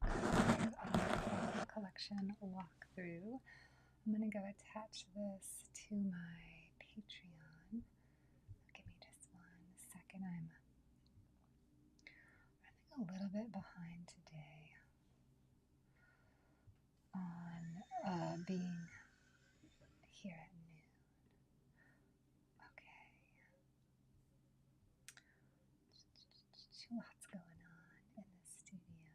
welcome to our collection walkthrough. I'm going to go attach this to my Patreon. Give me just 1 second. I'm running a little bit behind today on being here at noon. Okay. Lots going on in the studio.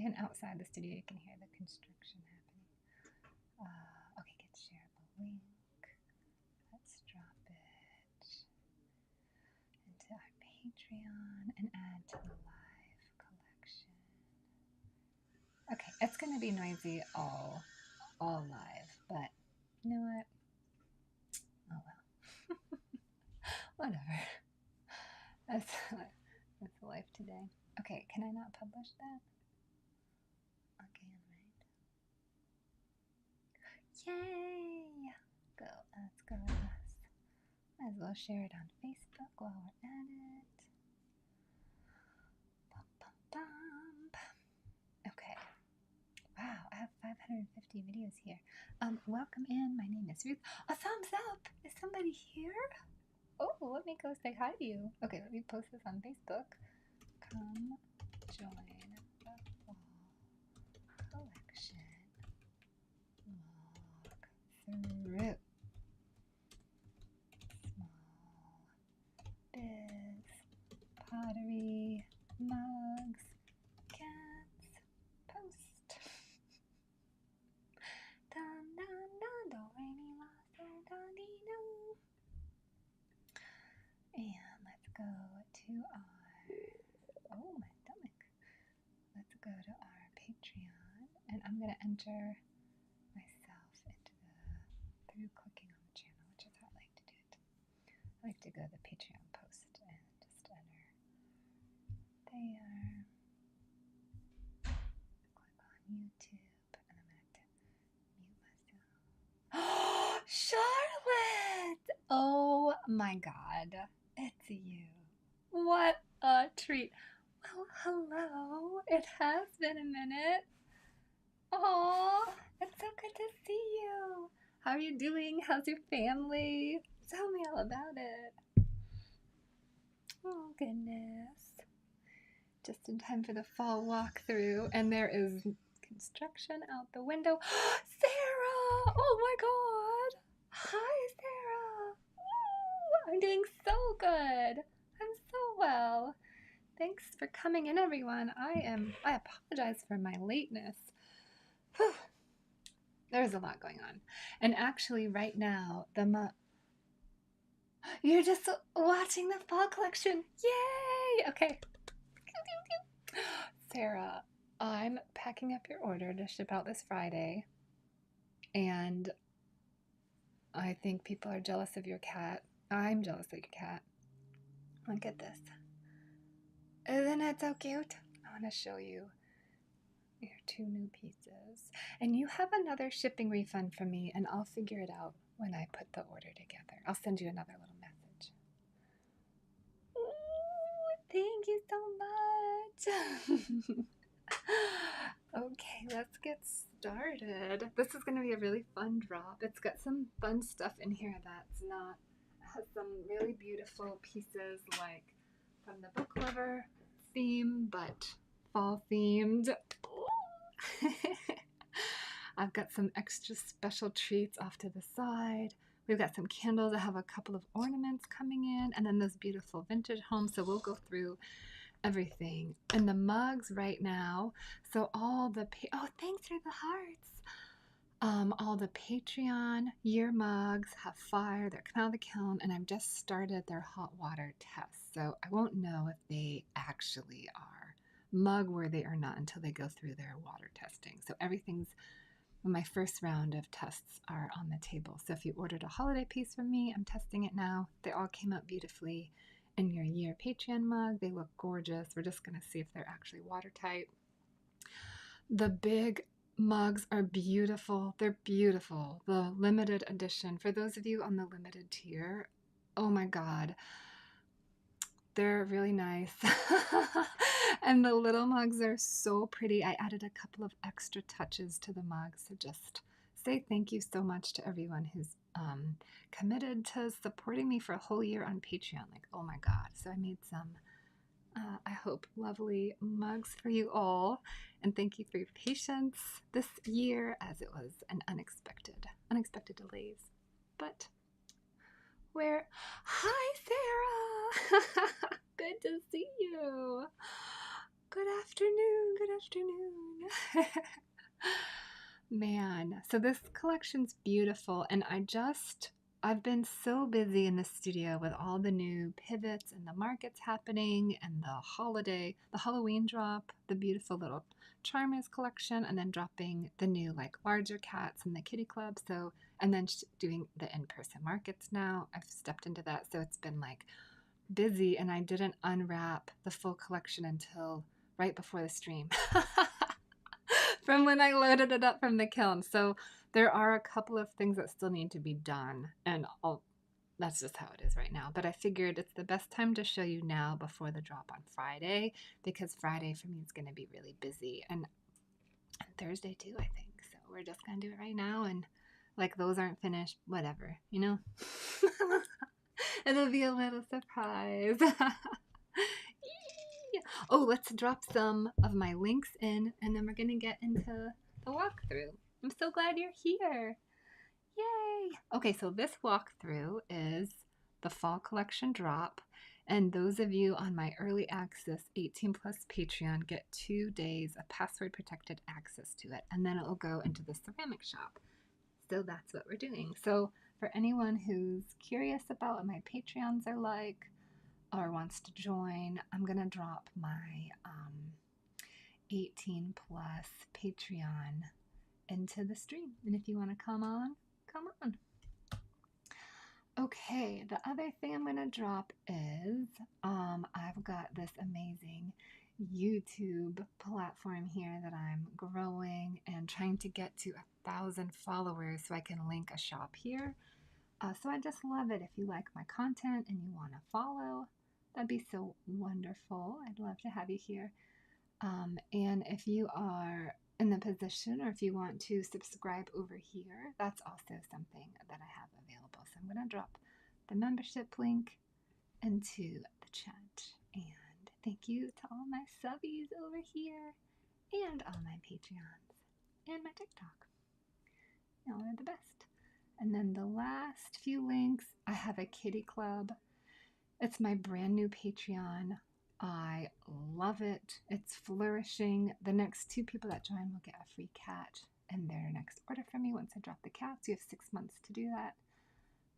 And outside the studio, you can hear the construction happening. Okay, get shareable link. Let's drop it into our Patreon and add to the live collection. Okay, it's going to be noisy all live, but you know what? Oh well. Whatever. That's life today. Okay, can I not publish that? Okay, right. Yay! Let's go with this. Might as well share it on Facebook while we're at it. Bum, bum, bum. Okay. Wow, I have 550 videos here. Welcome in. My name is Ruth. A thumbs up! Is somebody here? Oh, let me go say hi to you. Okay, let me post this on Facebook. Come join the fall collection walk through. Small biz, pottery, mugs, cats, post. Dun dun dun, do re mi la so da di do. And let's go to our, oh my stomach. Let's go to our Patreon, and I'm going to enter myself into through clicking on the channel, which is how I like to do it. I like to go to the Patreon post and just enter there. Click on YouTube, and I'm going to mute myself. Charlotte! Oh my God. It's you. What a treat. Well, hello. It has been a minute. Oh, it's so good to see you. How are you doing? How's your family? Tell me all about it. Oh, goodness. Just in time for the fall walkthrough, and there is construction out the window. Sarah! Oh my God! Hi, Sarah! Ooh, I'm doing so good. I'm so well. Thanks for coming in, everyone. I apologize for my lateness. Whew. There's a lot going on. And actually, right now, you're just watching the fall collection. Yay! Okay. Sarah, I'm packing up your order to ship out this Friday. And I think people are jealous of your cat. I'm jealous of your cat. Look at this. Isn't it so cute? I want to show you your 2 new pieces. And you have another shipping refund from me, and I'll figure it out when I put the order together. I'll send you another little message. Ooh, thank you so much. Okay, let's get started. This is going to be a really fun drop. It's got some fun stuff in here that's not, it has some really beautiful pieces like from the book lover theme, but fall themed. I've got some extra special treats off to the side. We've got some candles. I have a couple of ornaments coming in, and then those beautiful vintage homes. So we'll go through everything. And the mugs right now. So all the, oh, thanks for the hearts. All the Patreon year mugs have fire. They're coming out of the kiln, and I've just started their hot water test. So I won't know if they actually are mug worthy or not until they go through their water testing. So everything's, my first round of tests are on the table. So if you ordered a holiday piece from me, I'm testing it now. They all came out beautifully in your year Patreon mug. They look gorgeous. We're just going to see if they're actually watertight. The big mugs are beautiful. They're beautiful. The limited edition, for those of you on the limited tier, oh my God. They're really nice. And the little mugs are so pretty. I added a couple of extra touches to the mugs. So just say thank you so much to everyone who's committed to supporting me for a whole year on Patreon. Like, oh my God. So I made some, I hope, lovely mugs for you all. And thank you for your patience this year, as it was an unexpected delays. But hi, Sarah. Good to see you. Good afternoon. Man, so this collection's beautiful, and I've been so busy in the studio with all the new pivots and the markets happening and the Halloween drop, the beautiful little Charmers collection, and then dropping the new like larger cats in the kitty club. So, and then doing the in-person markets now. I've stepped into that. So it's been like busy, and I didn't unwrap the full collection until right before the stream. From when I loaded it up from the kiln. So there are a couple of things that still need to be done, and that's just how it is right now. But I figured it's the best time to show you now before the drop on Friday, because Friday for me is going to be really busy, and Thursday too, I think. So we're just going to do it right now, and like those aren't finished, whatever, you know? It'll be a little surprise. Oh, let's drop some of my links in, and then we're going to get into the walkthrough. I'm so glad you're here. Yay! Okay, so this walkthrough is the fall collection drop, and those of you on my early access 18 plus Patreon get 2 days of password protected access to it, and then it'll go into the ceramic shop. So that's what we're doing. So for anyone who's curious about what my Patreons are like, or wants to join, I'm gonna drop my 18 plus Patreon into the stream, and if you want to come on. Okay, the other thing I'm gonna drop is I've got this amazing YouTube platform here that I'm growing and trying to get to 1,000 followers so I can link a shop here. So I just love it if you like my content and you want to follow. That'd be so wonderful. I'd love to have you here. And if you are in the position, or if you want to subscribe over here, that's also something that I have available. So I'm going to drop the membership link into the chat. And thank you to all my subbies over here, and all my Patreons, and my TikTok. Y'all are the best. And then the last few links, I have a kitty club. It's my brand new Patreon. I love it. It's flourishing. The next 2 people that join will get a free cat in their next order from me once I drop the cats. You have 6 months to do that.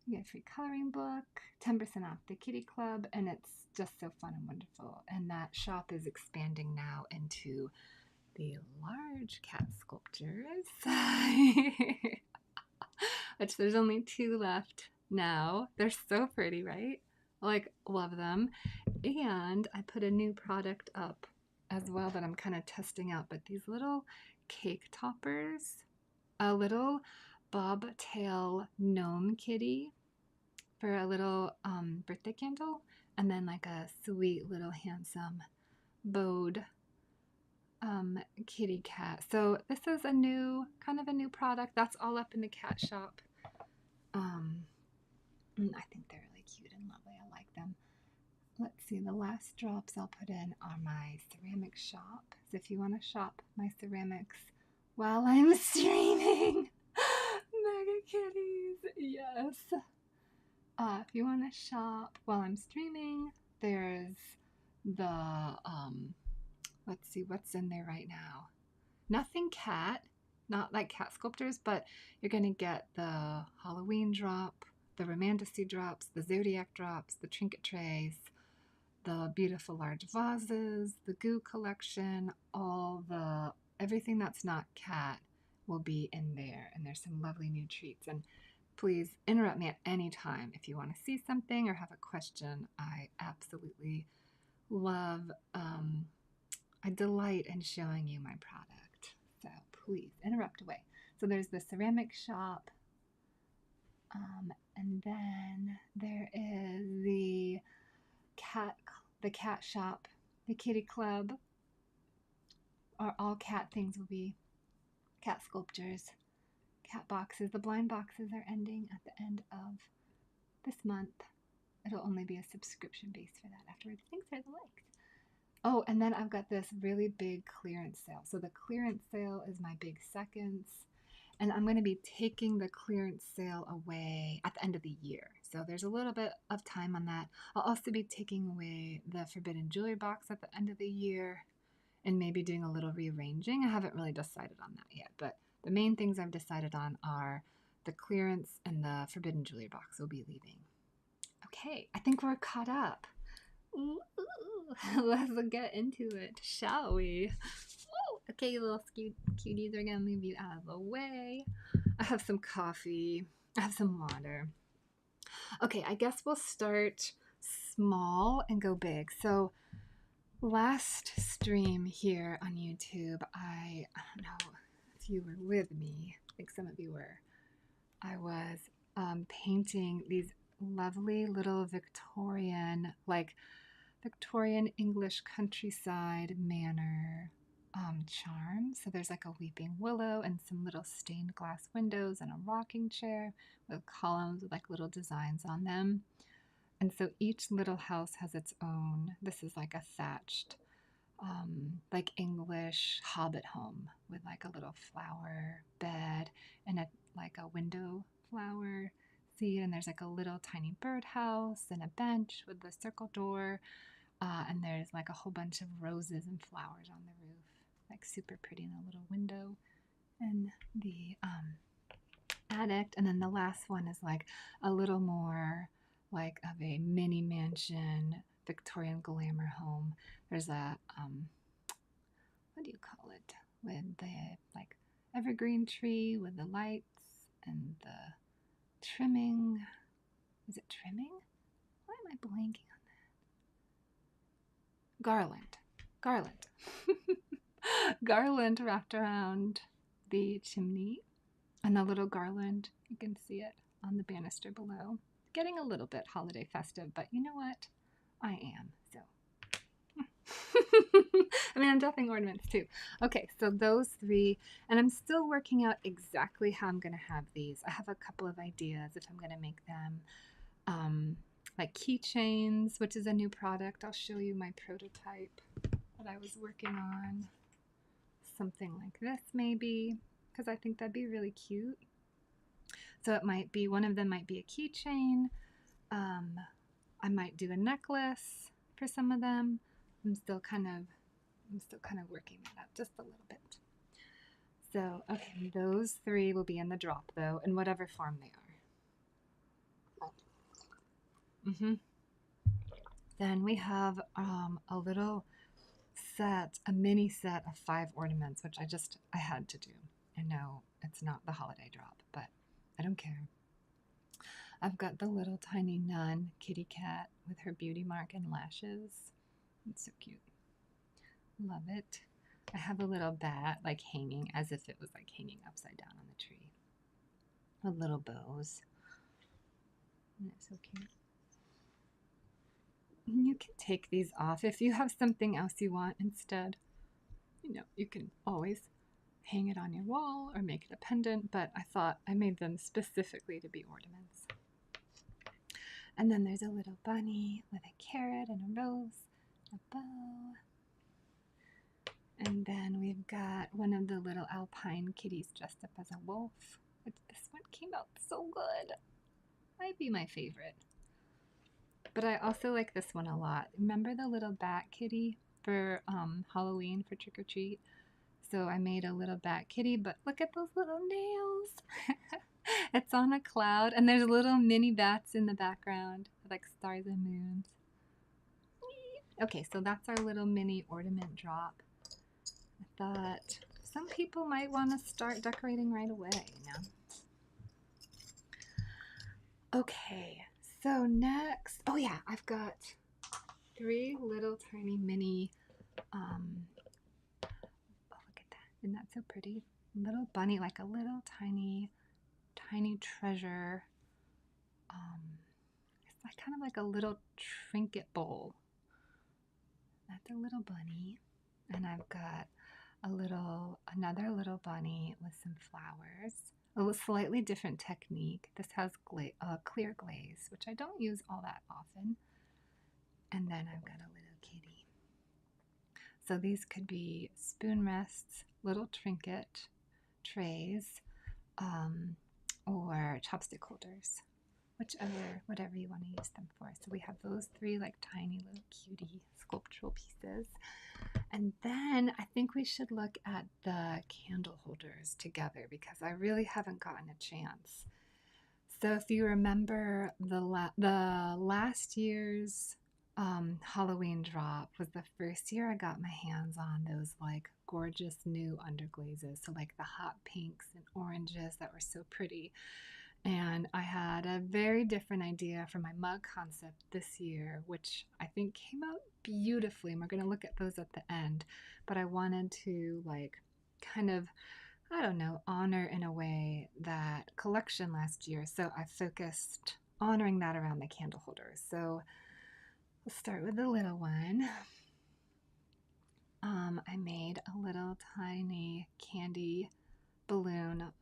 You get a free coloring book, 10% off the kitty club, and it's just so fun and wonderful. And that shop is expanding now into the large cat sculptures. Which there's only 2 left now. They're so pretty, right? Like, love them. And I put a new product up as well that I'm kind of testing out, but these little cake toppers, a little bobtail gnome kitty for a little birthday candle, and then like a sweet little handsome bowed kitty cat. So this is a new product that's all up in the cat shop. I think they're really cute and lovely. I like them. Let's see, the last drops I'll put in are my ceramic shop. So if you want to shop my ceramics while I'm streaming, mega kitties, yes. If you want to shop while I'm streaming, there's the, let's see what's in there right now. Nothing cat, not like cat sculptors, but you're going to get the Halloween drop, the Romanticy drops, the Zodiac drops, the trinket trays, the beautiful large vases, the goo collection, everything that's not cat will be in there. And there's some lovely new treats. And please interrupt me at any time if you want to see something or have a question. I absolutely love, I delight in showing you my product. So please interrupt away. So there's the ceramic shop. And then there is the cat the cat shop, the kitty club, or all cat things will be cat sculptures, cat boxes. The blind boxes are ending at the end of this month. It'll only be a subscription base for that afterwards. Thanks for the likes. Oh, and then I've got this really big clearance sale. So the clearance sale is my big seconds. And I'm going to be taking the clearance sale away at the end of the year. So there's a little bit of time on that. I'll also be taking away the Forbidden Jewelry box at the end of the year and maybe doing a little rearranging. I haven't really decided on that yet, but the main things I've decided on are the clearance and the Forbidden Jewelry box will be leaving. Okay, I think we're caught up. Ooh, let's get into it, shall we? Ooh, okay, you little cuties are gonna move you out of the way. I have some coffee. I have some water. Okay, I guess we'll start small and go big. So last stream here on YouTube, I don't know if you were with me. I think some of you were. I was painting these lovely little Victorian English countryside manor charms. So there's like a weeping willow and some little stained glass windows and a rocking chair with columns with like little designs on them. And so each little house has its own. This is like a thatched, like English hobbit home with like a little flower bed and like a window flower seat. And there's like a little tiny birdhouse and a bench with the circle door. And there's like a whole bunch of roses and flowers on the roof, like super pretty in a little window in the attic. And then the last one is like a little more like of a mini mansion, Victorian glamour home. There's a, what do you call it? With the like evergreen tree with the lights and the trimming. Is it trimming? Why am I blanking on that? Garland. Garland wrapped around the chimney, and the little garland, you can see it on the banister below. Getting a little bit holiday festive, but you know what? I am, so. I mean, I'm doing ornaments too. Okay, so those three, and I'm still working out exactly how I'm going to have these. I have a couple of ideas if I'm going to make them like keychains, which is a new product. I'll show you my prototype that I was working on. Something like this maybe, because I think that'd be really cute. So it might be, one of them might be a keychain. I might do a necklace for some of them. I'm still kind of working that out just a little bit. So, okay, those three will be in the drop though, in whatever form they are. Then we have a little set, a mini set of 5 ornaments, which I had to do. I know it's not the holiday drop, but I don't care. I've got the little tiny nun kitty cat with her beauty mark and lashes. It's so cute. Love it. I have a little bat like hanging as if it was like hanging upside down on the tree with little bows. And it's so cute. You can take these off if you have something else you want instead. You know, you can always hang it on your wall or make it a pendant, but I thought I made them specifically to be ornaments. And then there's a little bunny with a carrot and a rose, a bow. And then we've got one of the little alpine kitties dressed up as a wolf. This one came out so good. Might be my favorite. But I also like this one a lot. Remember the little bat kitty for Halloween for trick or treat? So I made a little bat kitty, but look at those little nails. It's on a cloud, and there's little mini bats in the background, like stars and moons. Okay, so that's our little mini ornament drop. I thought some people might want to start decorating right away, you know? Okay, so next, oh yeah, I've got 3 little tiny mini, oh look at that, isn't that so pretty? Little bunny, like a little tiny treasure. It's like kind of like a little trinket bowl. That's a little bunny. And I've got another little bunny with some flowers. A slightly different technique. This has clear glaze, which I don't use all that often. And then I've got a little kitty. So these could be spoon rests, little trinket trays, or chopstick holders, whatever you want to use them for. So we have those three like tiny little cutie sculptural pieces. And then I think we should look at the candle holders together because I really haven't gotten a chance. So if you remember the last year's Halloween drop was the first year I got my hands on those like gorgeous new underglazes. So like the hot pinks and oranges that were so pretty. And I had a very different idea for my mug concept this year, which I think came out beautifully. And we're going to look at those at the end. But I wanted to like kind of, I don't know, honor in a way that collection last year. So I focused honoring that around the candle holders. So we'll start with the little one. I made a little tiny candy balloon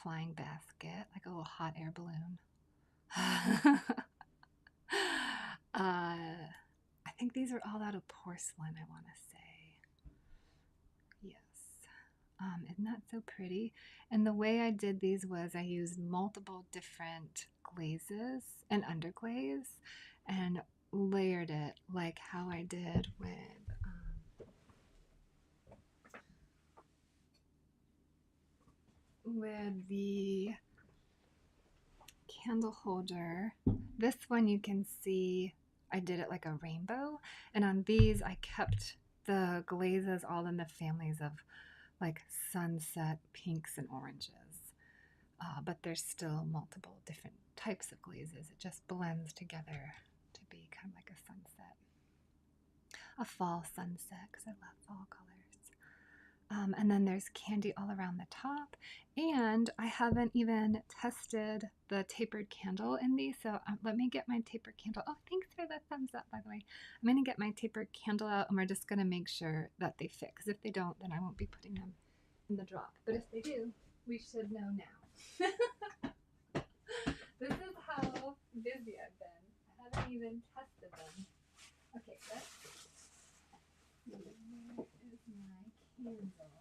flying basket, like a little hot air balloon. I think these are all out of porcelain, I want to say. Yes. Isn't that so pretty? And the way I did these was I used multiple different glazes and underglaze and layered it like how I did with the candle holder. This one you can see I did it like a rainbow, and on these I kept the glazes all in the families of like sunset pinks and oranges, but there's still multiple different types of glazes. It just blends together to be kind of like a sunset, a fall sunset, because I love fall colors. And then there's candy all around the top. And I haven't even tested the tapered candle in these. So let me get my tapered candle. Oh, thanks for the thumbs up, by the way. I'm going to get my tapered candle out and we're just going to make sure that they fit. Because if they don't, then I won't be putting them in the drop. But if they do, we should know now. This is how busy I've been. I haven't even tested them. Okay, let's see. Where is my candle?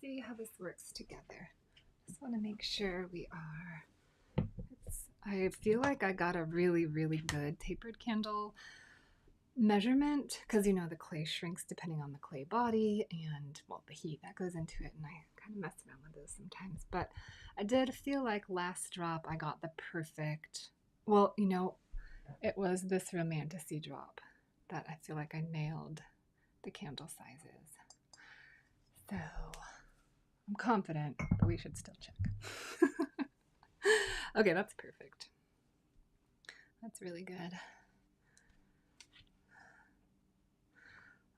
See how this works together. Just want to make sure we are. I feel like I got a really, really good tapered candle measurement because you know the clay shrinks depending on the clay body and well the heat that goes into it, and I kind of mess around with those sometimes. But I did feel like last drop I got the perfect. Well, you know, it was this romantasy drop that I feel like I nailed the candle sizes. So I'm confident, but we should still check. Okay, that's perfect. That's really good.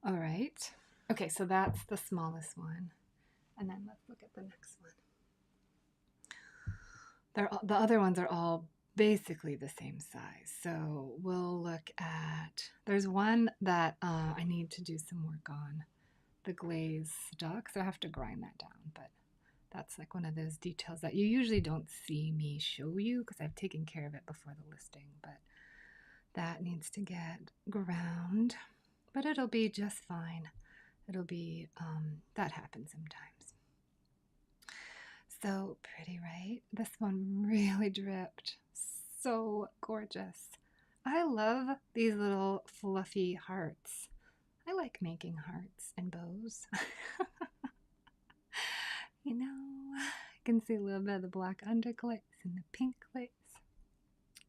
All right. Okay, so that's the smallest one. And then let's look at the next one. The other ones are all basically the same size. So we'll look at, there's one that I need to do some work on. The glaze stuck, so I have to grind that down, but that's like one of those details that you usually don't see me show you because I've taken care of it before the listing, but that needs to get ground, but it'll be just fine. It'll be, that happens sometimes. So pretty, right? This one really dripped. So gorgeous. I love these little fluffy hearts. I like making hearts and bows. You know, can see a little bit of the black underglaze and the pink glaze.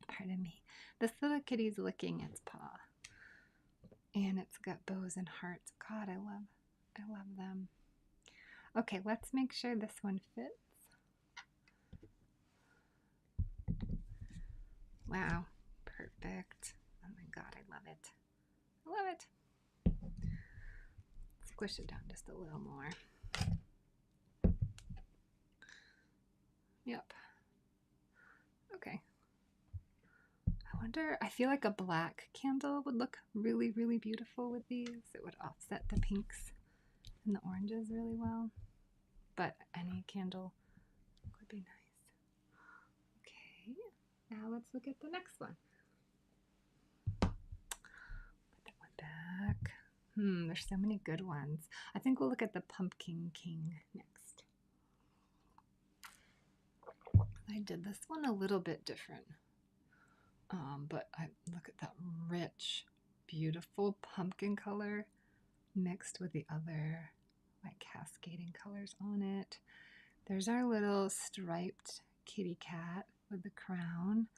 Pardon me. This little kitty's licking its paw. And it's got bows and hearts. God, I love them. Okay, let's make sure this one fits. Wow, perfect. Oh my God, I love it. I love it. Squish it down just a little more. Yep. Okay. I wonder, I feel like a black candle would look really, really beautiful with these. It would offset the pinks and the oranges really well. But any candle would be nice. Okay, now let's look at the next one. Put that one back. There's so many good ones. I think we'll look at the Pumpkin King next. I did this one a little bit different. But I look at that rich, beautiful pumpkin color mixed with the other like cascading colors on it. There's our little striped kitty cat with the crown,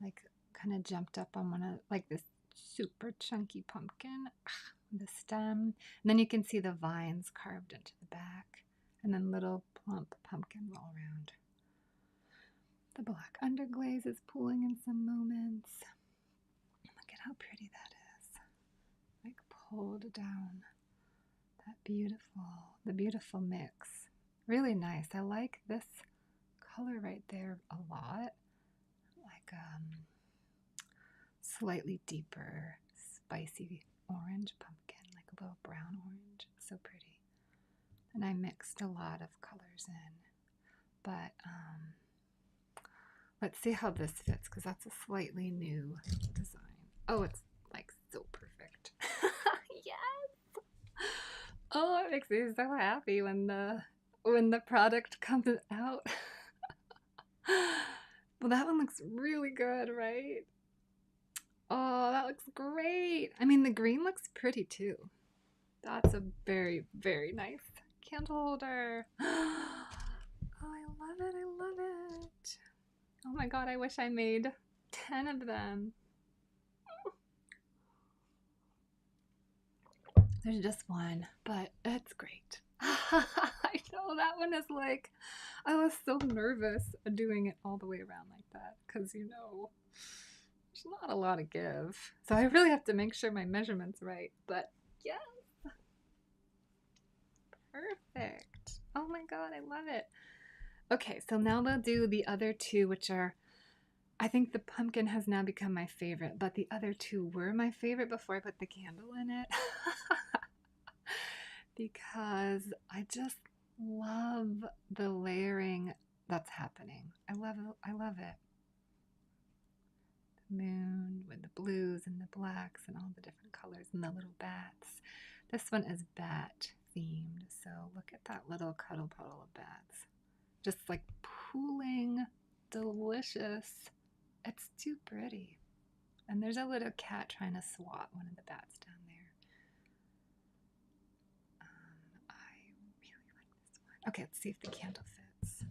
like kind of jumped up on one of like this super chunky pumpkin, the stem, and then you can see the vines carved into the back, and then little plump pumpkins all around. The black underglaze is pooling in some moments. Look at how pretty that is. Like pulled down. That the beautiful mix. Really nice. I like this color right there a lot. Like slightly deeper, spicy orange pumpkin, like a little brown orange. So pretty. And I mixed a lot of colors in. But let's see how this fits, because that's a slightly new design. Oh, it's like so perfect. Yes! Oh, it makes me so happy when the product comes out. Well, that one looks really good, right? Oh, that looks great. I mean, the green looks pretty too. That's a very, very nice candle holder. Oh, I love it. I love it. Oh my God, I wish I made 10 of them. There's just one, but it's great. I know that one is like, I was so nervous doing it all the way around like that because, you know, there's not a lot of give. So I really have to make sure my measurement's right. But yes, perfect. Oh my God, I love it. Okay, so now we'll do the other two, which are, I think the pumpkin has now become my favorite, but the other two were my favorite before I put the candle in it. Because I just love the layering that's happening. I love it. The moon with the blues and the blacks and all the different colors and the little bats. This one is bat themed, so look at that little cuddle puddle of bats. Just like pooling, delicious. It's too pretty. And there's a little cat trying to swat one of the bats down there. I really like this one. Okay, let's see if the candle fits.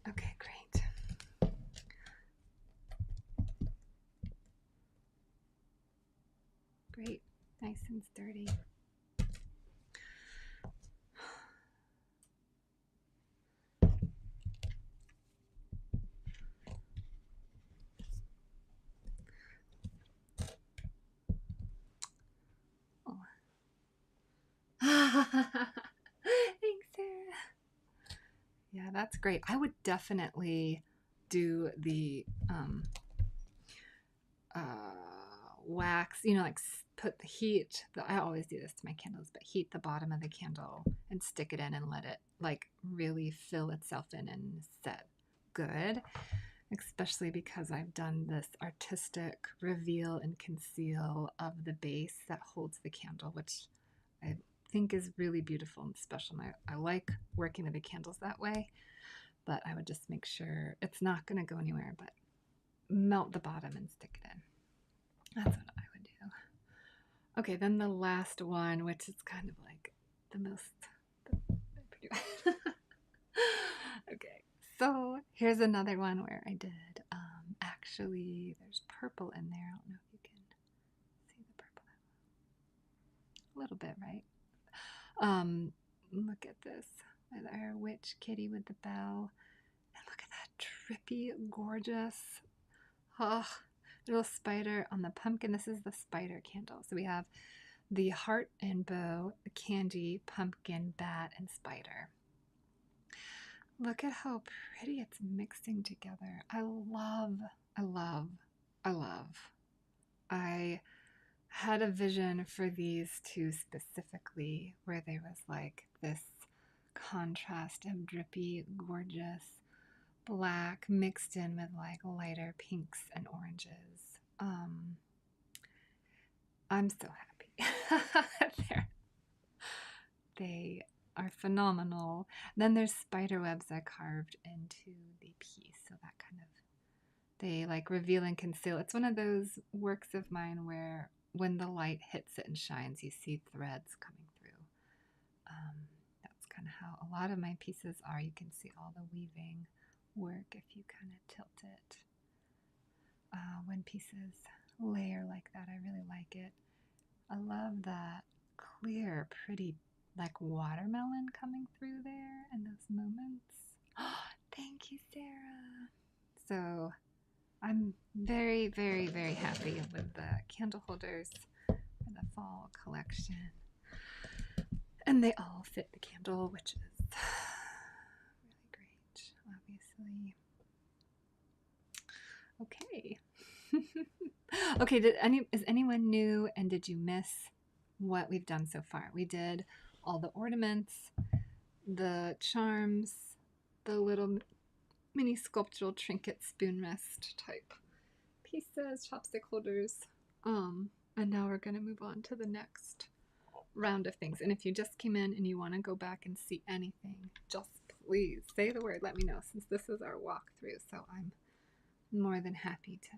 Okay, great. Great, nice and sturdy. Thanks, Sarah. Yeah, that's great. I would definitely do the wax, you know, like put the heat, I always do this to my candles, but heat the bottom of the candle and stick it in and let it like really fill itself in and set good. Especially because I've done this artistic reveal and conceal of the base that holds the candle, which I think is really beautiful and special. And I like working with the candles that way, but I would just make sure it's not going to go anywhere, but melt the bottom and stick it in. That's what I would do. Okay, then the last one, which is kind of like the most pretty okay, so here's another one where I did actually there's purple in there. I don't know if you can see the purple a little bit, right? Look at this with our witch kitty with the bell, and look at that drippy, gorgeous, oh, little spider on the pumpkin. This is the spider candle. So we have the heart and bow, the candy, pumpkin, bat, and spider. Look at how pretty it's mixing together. I love, I love, I love. I had a vision for these two specifically where there was like this contrast of drippy, gorgeous black mixed in with like lighter pinks and oranges. I'm so happy. They are phenomenal. Then there's spider webs I carved into the piece, so that kind of, they like reveal and conceal. It's one of those works of mine where when the light hits it and shines, you see threads coming through. That's kind of how a lot of my pieces are. You can see all the weaving work if you kind of tilt it. When pieces layer like that, I really like it. I love that clear, pretty, like watermelon coming through there in those moments. Oh, thank you, Sarah. So I'm very, very, very happy with the candle holders for the fall collection. And they all fit the candle, which is really great, obviously. Okay. Okay, is anyone new and did you miss what we've done so far? We did all the ornaments, the charms, the little mini sculptural trinket spoon rest type pieces, chopstick holders. And now we're going to move on to the next round of things. And if you just came in and you want to go back and see anything, just please say the word, let me know, since this is our walkthrough. So I'm more than happy to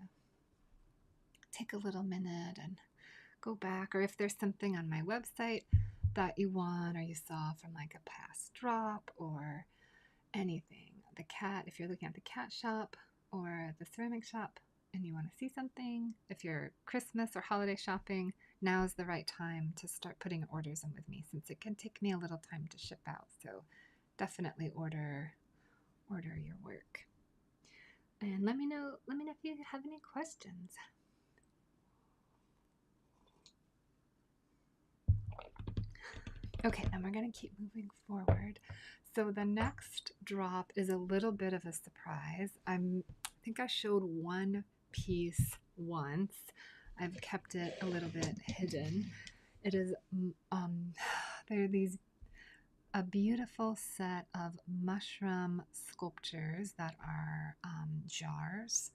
take a little minute and go back, or if there's something on my website that you want or you saw from like a past drop or anything. The cat, if you're looking at the cat shop or the ceramic shop and you want to see something, if you're Christmas or holiday shopping, now is the right time to start putting orders in with me, since it can take me a little time to ship out. So definitely order your work. And let me know if you have any questions. Okay, then we're going to keep moving forward. So the next drop is a little bit of a surprise. I think I showed one piece once. I've kept it a little bit hidden. It is, there are a beautiful set of mushroom sculptures that are jars.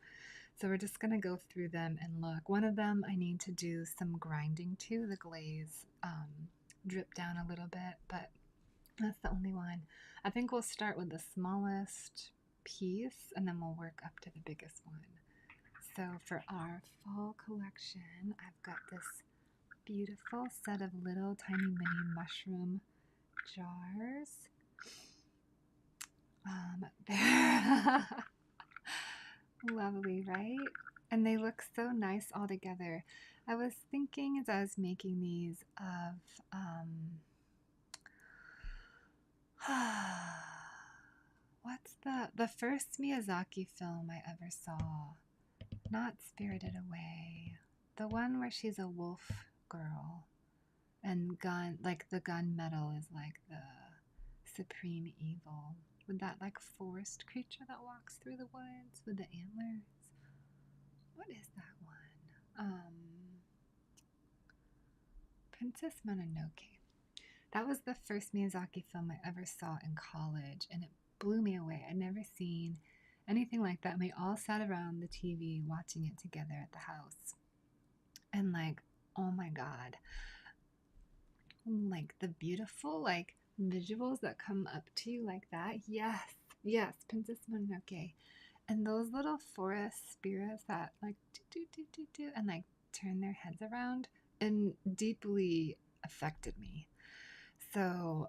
So we're just going to go through them and look. One of them I need to do some grinding to. The glaze drip down a little bit, but that's the only one. I think we'll start with the smallest piece and then we'll work up to the biggest one. So for our fall collection, I've got this beautiful set of little tiny mini mushroom jars. They're lovely, right? And they look so nice all together. I was thinking as I was making these of what's the first Miyazaki film I ever saw? Not Spirited Away. The one where she's a wolf girl and the gunmetal is like the supreme evil. With that like forest creature that walks through the woods with the antlers. What is that one? Princess Mononoke. That was the first Miyazaki film I ever saw in college, and it blew me away. I'd never seen anything like that. And we all sat around the TV watching it together at the house. And like, oh my God. Like the beautiful like visuals that come up to you like that. Yes, Princess Mononoke. And those little forest spirits that like do and like turn their heads around. and deeply affected me. So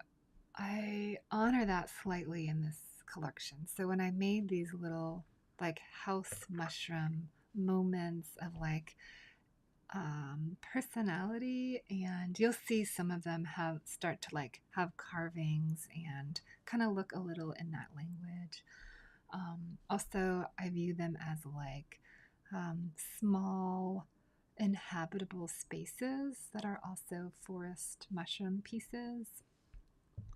I honor that slightly in this collection. So when I made these little like house mushroom moments of like personality, and you'll see some of them start to like have carvings and kind of look a little in that language. Also, I view them as like small inhabitable spaces that are also forest mushroom pieces.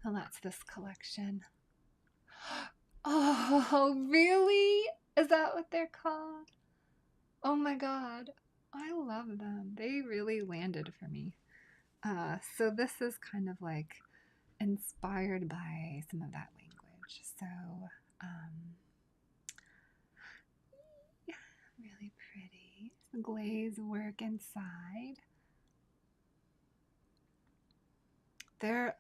And that's this collection. Oh, really? Is that what they're called? Oh my god. I love them. They really landed for me. So this is kind of like inspired by some of that language. So, yeah, really pretty. Some glaze work inside. They're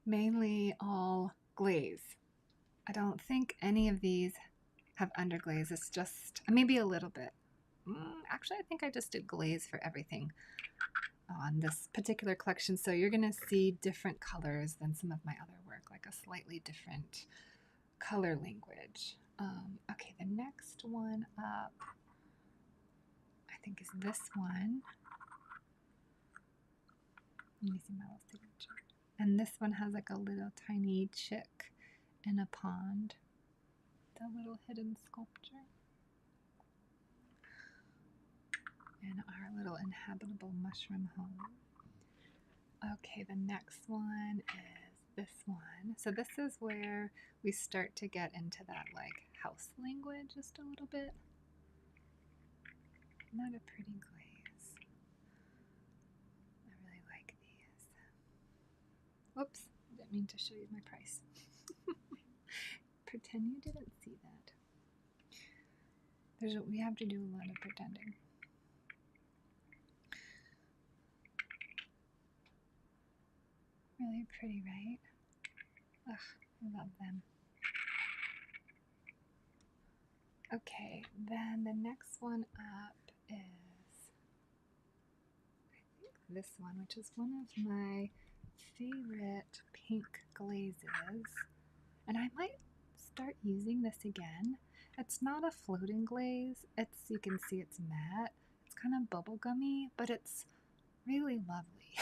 mainly all glaze. I don't think any of these have underglaze. It's just maybe a little bit. Actually, I think I just did glaze for everything on this particular collection. So you're going to see different colors than some of my other work, like a slightly different color language. Okay, the next one up, I think, is this one. Let me see my little signature. And this one has like a little tiny chick in a pond. The little hidden sculpture. And our little inhabitable mushroom home. Okay, the next one is this one. So this is where we start to get into that like house language just a little bit. Not a pretty glaze. I really like these. Whoops, didn't mean to show you my price. Pretend you didn't see that. We have to do a lot of pretending. Really pretty, right? Ugh, I love them. Okay, then the next one up is, I think, this one, which is one of my favorite pink glazes. And I might start using this again. It's not a floating glaze. You can see it's matte. It's kind of bubblegummy, but it's really lovely.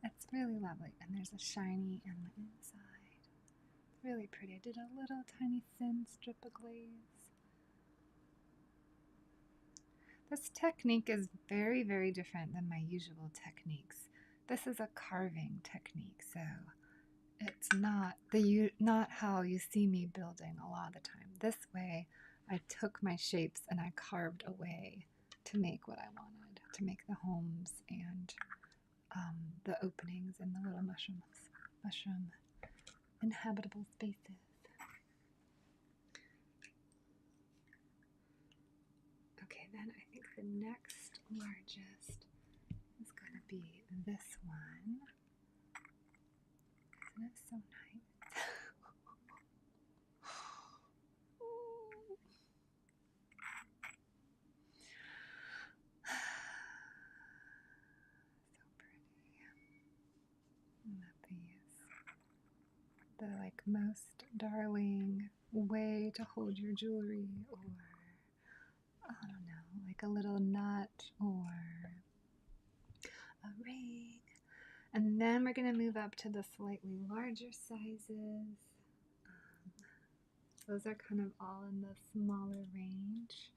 It's really lovely. And there's a shiny in the inside. It's really pretty. I did a little tiny thin strip of glaze. This technique is very, very different than my usual techniques. This is a carving technique, so it's not how you see me building a lot of the time. This way, I took my shapes and I carved away to make what I wanted, to make the homes and the openings and the little mushroom inhabitable spaces. Okay, then I think the next largest is going to be this one. Isn't it so nice? So pretty. I love these. The like most darling way to hold your jewelry, or I don't know, like a little nut or a ring. And then we're going to move up to the slightly larger sizes. Those are kind of all in the smaller range.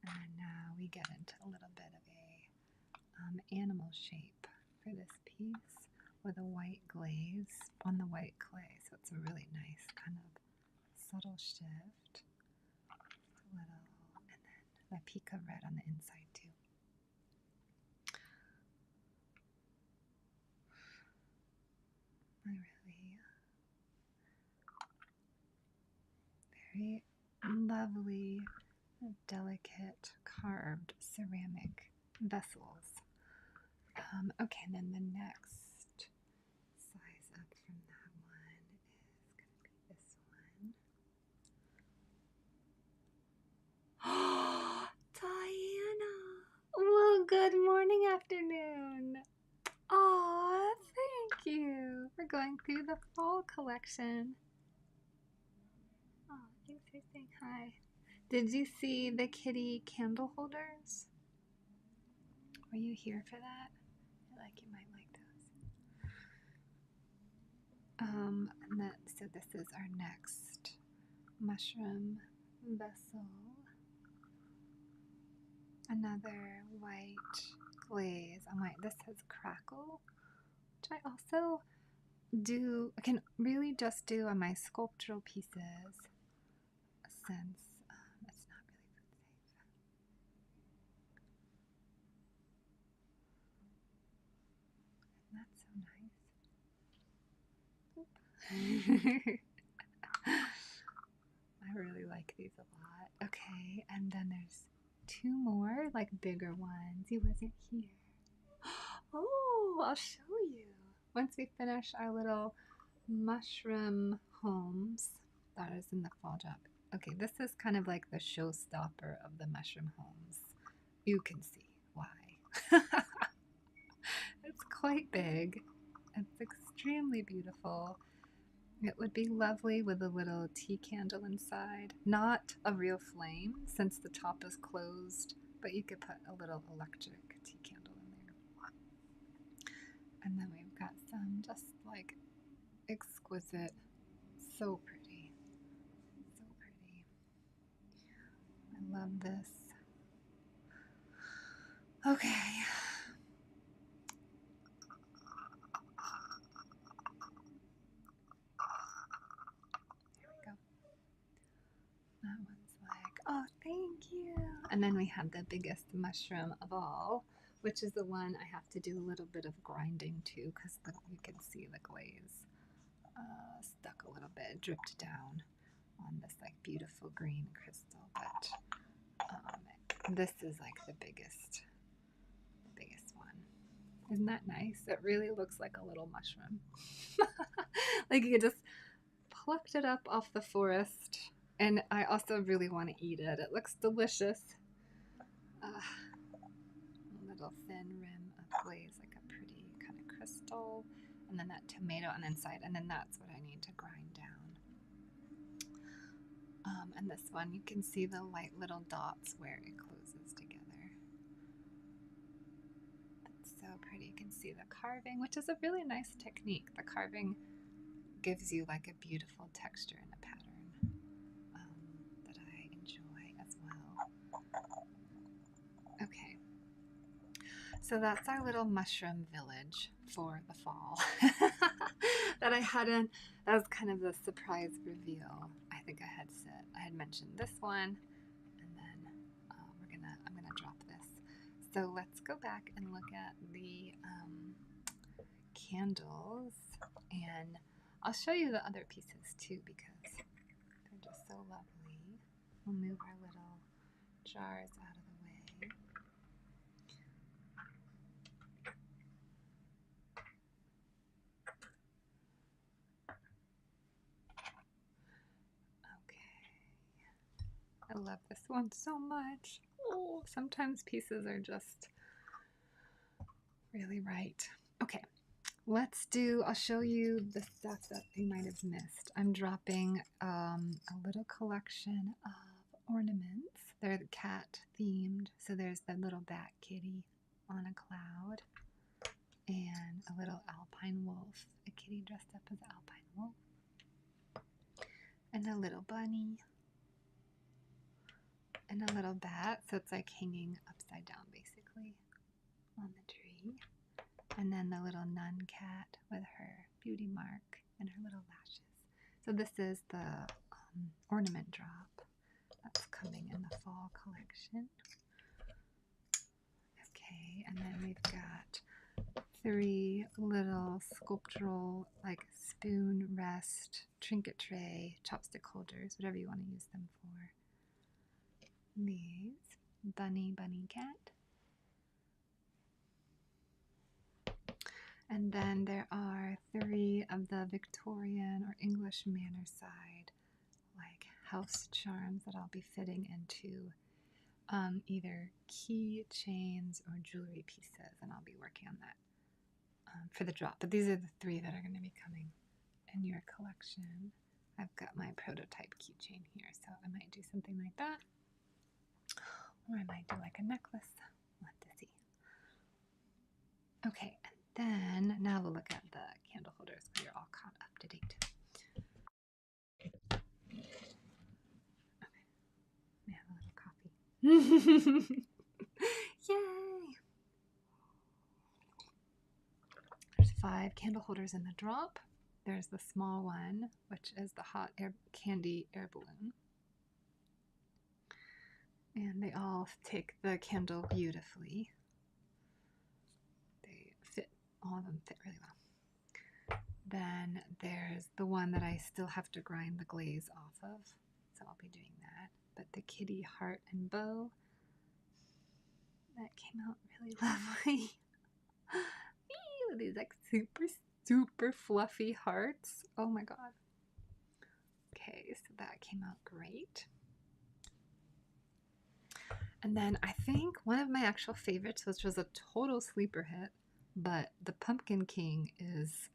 And then now we get into a little bit of a animal shape for this piece with a white glaze on the white clay. So it's a really nice kind of subtle shift. A little, and then the pica red on the inside too. Very lovely, delicate, carved ceramic vessels. Okay, and then the next size up from that one is going to be this one. Oh, Diana! Well, good morning, afternoon, we're going through the fall collection. Oh, thanks for saying hi. Did you see the kitty candle holders? Were you here for that? I feel like you might like those. So this is our next mushroom vessel. Another white glaze. I'm like, this has crackle, which I also do. I can really just do on my sculptural pieces since it's not really food safe. That's so nice. I really like these a lot. Okay, and then there's two more, like bigger ones. He wasn't here. Oh, I'll show you. Once we finish our little mushroom homes, that is in the fall job. Okay, this is kind of like the showstopper of the mushroom homes. You can see why. It's quite big. It's extremely beautiful. It would be lovely with a little tea candle inside. Not a real flame since the top is closed, but you could put a little electric tea candle in there. And then we've got some just like exquisite, so pretty. So pretty. I love this. Okay. Here we go. That one's like, oh, thank you. And then we have the biggest mushroom of all, which is the one I have to do a little bit of grinding to because you can see the glaze stuck a little bit, dripped down on this like beautiful green crystal. But this is like the biggest one. Isn't that nice? It really looks like a little mushroom. Like you just plucked it up off the forest. And I also really want to eat it. It looks delicious. A little thin rim of glaze, like a pretty kind of crystal. And then that tomato on the inside. And then that's what I need to grind down. And this one, you can see the light little dots where it closes together. It's so pretty. You can see the carving, which is a really nice technique. The carving gives you like a beautiful texture and a pattern that I enjoy as well. Okay, so that's our little mushroom village for the fall that that was kind of the surprise reveal. I think I had mentioned this one, and then I'm gonna drop this. So let's go back and look at the candles, and I'll show you the other pieces too because they're just so lovely. We'll move our little jars out of the way. Okay. I love this one so much. Oh, sometimes pieces are just really right. Okay. I'll show you the stuff that you might have missed. I'm dropping a little collection of ornaments. They're cat themed. So there's the little bat kitty on a cloud and a little alpine wolf, a kitty dressed up as an alpine wolf, and a little bunny and a little bat. So it's like hanging upside down basically on the tree. And then the little nun cat with her beauty mark and her little lashes. So this is the ornament drop that's coming in the fall collection. Okay, and then we've got 3 little sculptural, like spoon rest, trinket tray, chopstick holders, whatever you want to use them for. These, bunny cat. And then there are 3 of the Victorian or English manor side, like house charms that I'll be fitting into either key chains or jewelry pieces, and I'll be working on that for the drop. But these are the 3 that are going to be coming in your collection. I've got my prototype keychain here, so I might do something like that. Or I might do like a necklace. We'll have to see. Okay, and then now we'll look at the candle holders so you're all caught up to date. Okay, we have a little coffee. Yay! There's 5 candle holders in the drop. There's the small one, which is the hot candy air balloon. And they all take the candle beautifully. They fit, all of them fit really well. Then there's the one that I still have to grind the glaze off of, so I'll be doing that. But the kitty heart and bow, that came out really lovely. These like super fluffy hearts. Oh my god. Okay, so that came out great. And then I think one of my actual favorites, which was a total sleeper hit, but the Pumpkin King is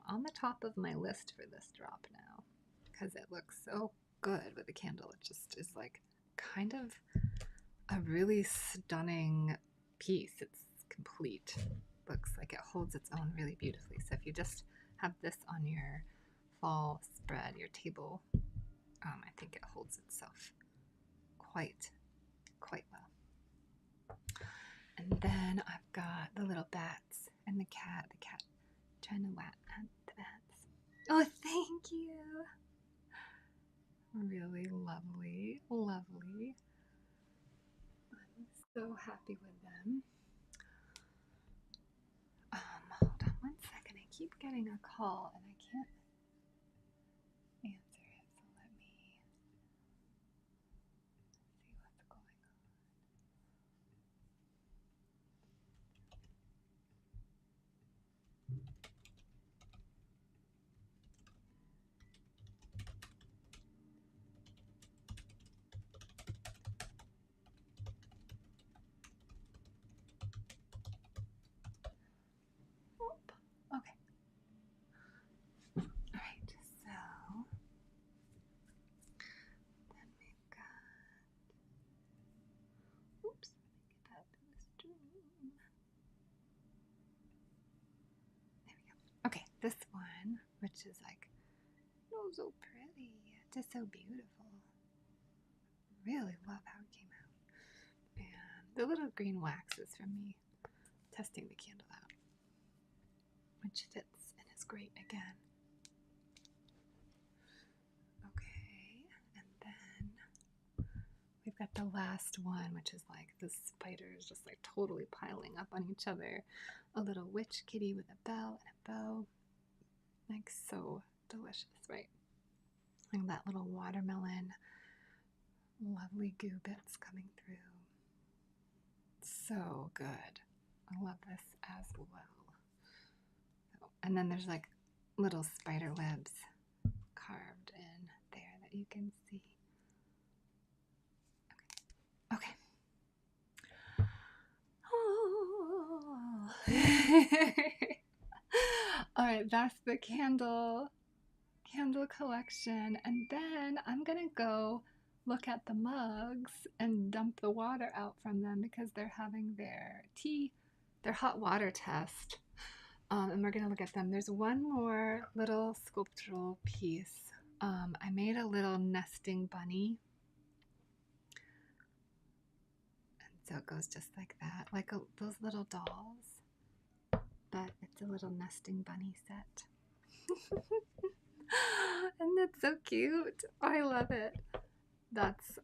on the top of my list for this drop now because it looks so good with the candle. It just is like kind of a really stunning piece. It's complete. Looks like it holds its own really beautifully. So if you just have this on your fall spread, your table, I think it holds itself quite well. And then I've got the little bats and the cat trying to whack at the bats. Oh, thank you. Really lovely. I'm so happy with them. Hold on one second. I keep getting a call and I can't answer it. So let me see what's going on. Okay. Alright, so then we've got, oops, let me get that to the stream. There we go. Okay, this one, which is like, oh, so pretty, just so beautiful. Really love how it came out. And the little green wax is from me testing the candle out, which fits and is great again. Okay, and then we've got the last one, which is like the spiders just like totally piling up on each other. A little witch kitty with a bell and a bow. Like so delicious, right? And that little watermelon, lovely goo bits coming through. So good. I love this as well. And then there's like little spider webs carved in there that you can see. Okay. Oh. All right, that's the candle collection. And then I'm gonna go look at the mugs and dump the water out from them because they're having their hot water test. And we're gonna look at them. There's one more little sculptural piece. I made a little nesting bunny. And so it goes just like that, like those little dolls, but it's a little nesting bunny set. And it's so cute. I love it. That's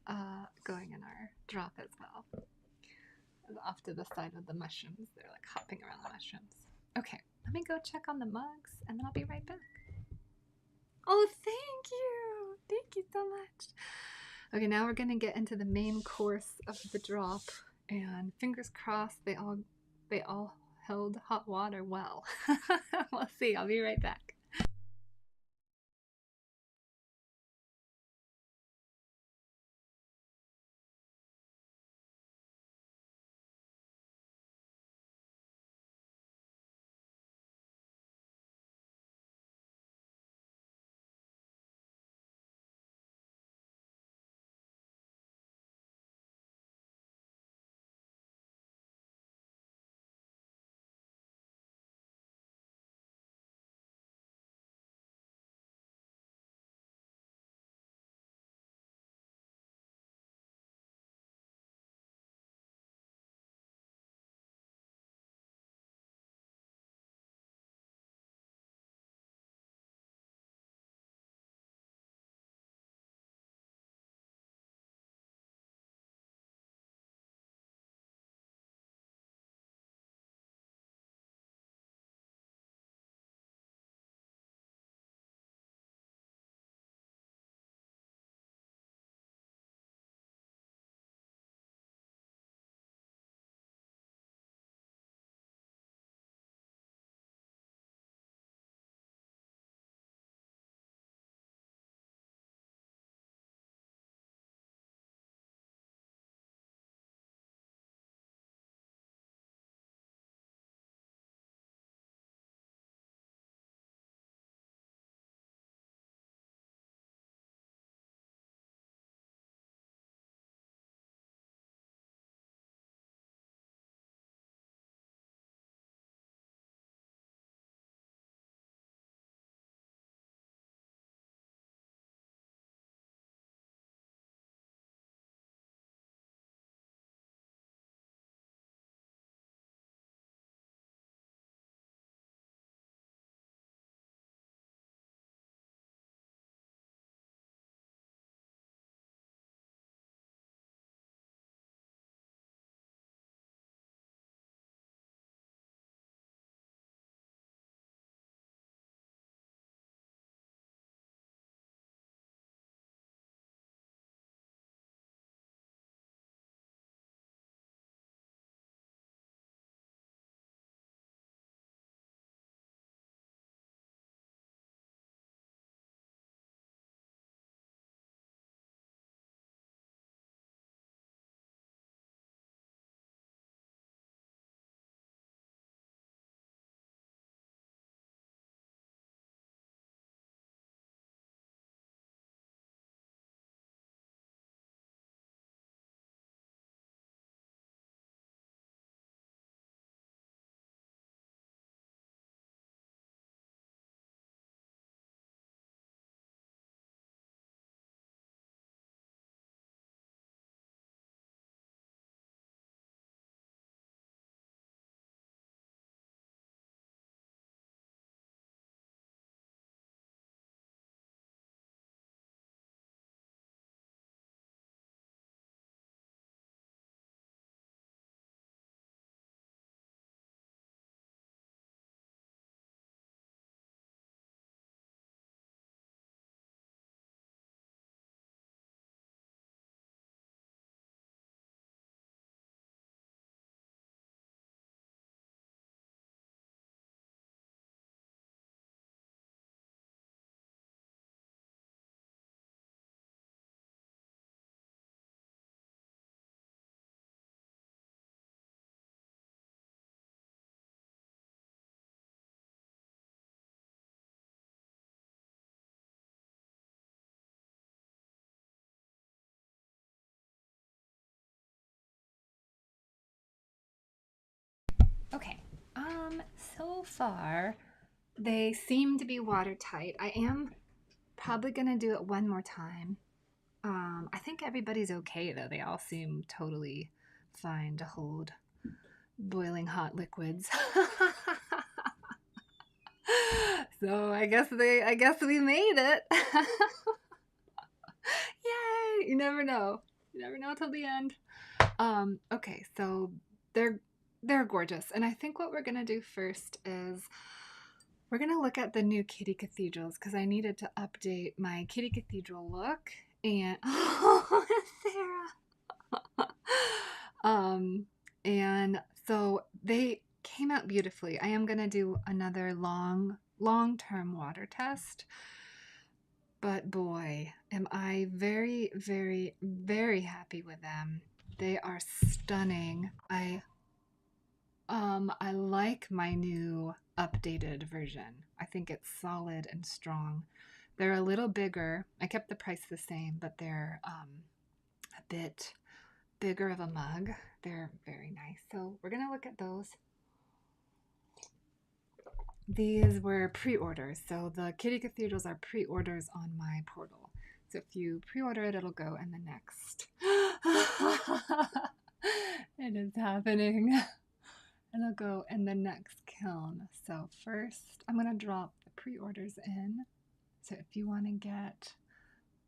going in our drop as well. Off to the side of the mushrooms. They're like hopping around the mushrooms. Okay, let me go check on the mugs and then I'll be right back. Oh, thank you. Thank you so much. Okay, now we're gonna get into the main course of the drop, and fingers crossed they all held hot water well. We'll see. I'll be right back. So far, they seem to be watertight. I am probably gonna do it one more time. I think everybody's okay though. They all seem totally fine to hold boiling hot liquids. So I guess we made it. Yay! You never know. You never know till the end. Okay, so they're gorgeous. And I think what we're gonna do first is we're gonna look at the new kitty cathedrals because I needed to update my kitty cathedral look. And oh, Sarah. And so they came out beautifully. I am gonna do another long-term water test. But boy, am I very, very, very happy with them. They are stunning. I like my new updated version. I think it's solid and strong. They're a little bigger. I kept the price the same, but they're a bit bigger of a mug. They're very nice. So we're gonna look at those. These were pre-orders, so the kitty cathedrals are pre-orders on my portal. So if you pre-order it, it'll go in the next. It is happening. It'll go in the next kiln. So first, I'm gonna drop the pre-orders in. So if you want to get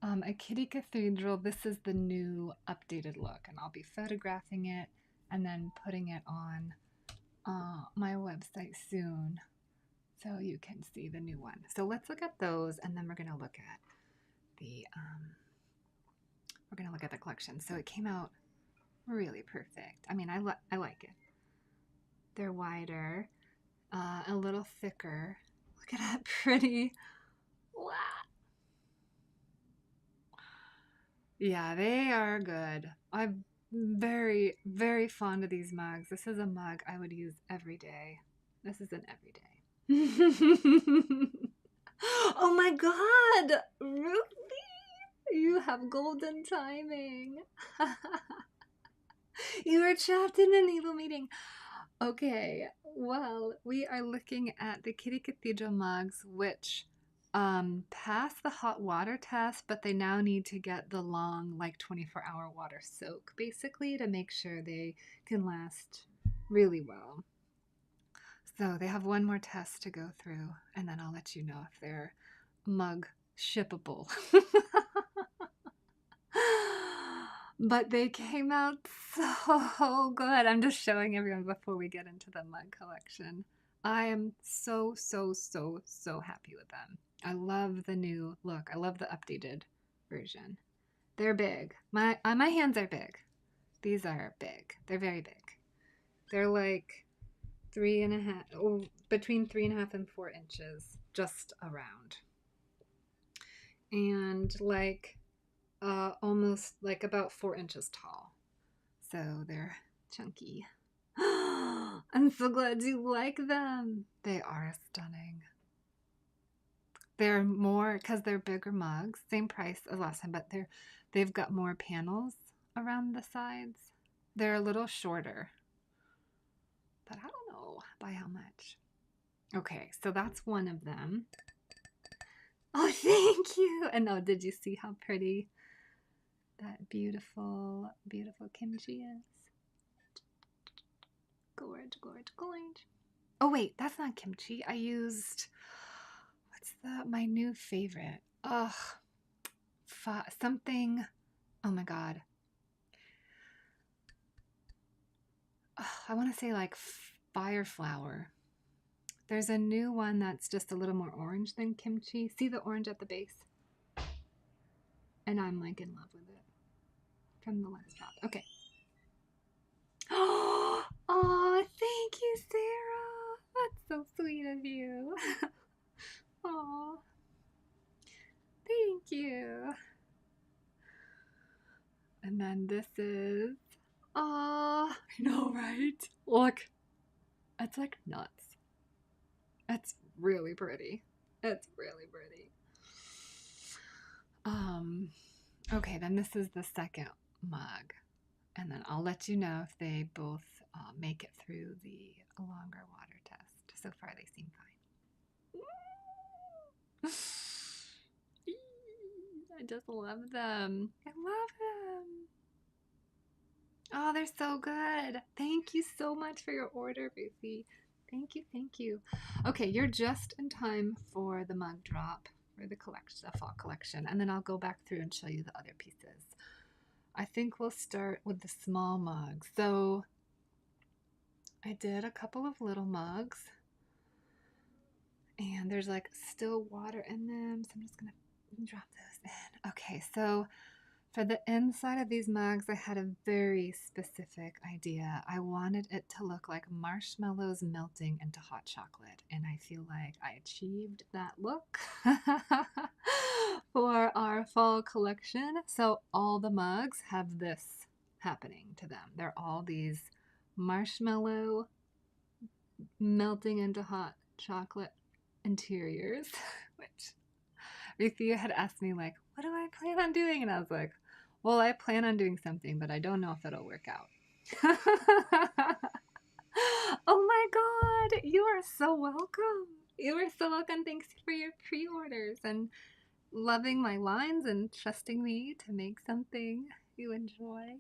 a kitty cathedral, this is the new updated look, and I'll be photographing it and then putting it on my website soon, so you can see the new one. So let's look at those, and then we're gonna look at the collection. So it came out really perfect. I mean, I like it. They're wider, a little thicker. Look at that pretty. Wow. Yeah, they are good. I'm very, very fond of these mugs. This is a mug I would use every day. This is an everyday. Oh my god! Ruby! You have golden timing. You were trapped in an evil meeting. Okay, well, we are looking at the Kitty Cathedral mugs, which passed the hot water test, but they now need to get the long, like 24-hour water soak, basically, to make sure they can last really well. So they have one more test to go through, and then I'll let you know if they're mug shippable. But they came out so good. I'm just showing everyone before we get into the mug collection. I am so, so, so, so happy with them. I love the new look. I love the updated version. They're big. My hands are big. These are big. They're very big. They're like 3.5, between 3.5 and 4 inches, just around. And like almost like about 4 inches tall. So they're chunky. I'm so glad you like them. They are stunning. They're more, because they're bigger mugs, same price as last time, but they've got more panels around the sides. They're a little shorter, but I don't know by how much. Okay, so that's one of them. Oh, thank you. And oh, did you see how pretty that beautiful, beautiful kimchi is? Gorge, gorge, gorge. Oh wait, that's not kimchi. I used, my new favorite? Ugh, something, oh my god. Ugh, I want to say like fire flower. There's a new one that's just a little more orange than kimchi. See the orange at the base? And I'm like in love with it from the last shop. Okay. Oh, thank you, Sarah. That's so sweet of you. Oh, thank you. And then this is, oh, I know, right? Look, it's like nuts. It's really pretty. It's really pretty. Okay, then this is the second mug. And then I'll let you know if they both make it through the longer water so far they seem fine. I just love them. I love them. Oh, they're so good. Thank you so much for your order, Ruthie. Thank you, thank you. Okay, you're just in time for the mug drop for the collection, the fall collection, and then I'll go back through and show you the other pieces. I think we'll start with the small mugs. So I did a couple of little mugs, and there's like still water in them, so I'm just gonna drop those in. Okay, so for the inside of these mugs, I had a very specific idea. I wanted it to look like marshmallows melting into hot chocolate, and I feel like I achieved that look for our fall collection. So all the mugs have this happening to them. They're all these marshmallow melting into hot chocolate interiors, which Ruthia had asked me, like, what do I plan on doing? And I was like, well, I plan on doing something, but I don't know if it'll work out. Oh my God, you are so welcome. You are so welcome. Thanks for your pre-orders and loving my lines and trusting me to make something you enjoy.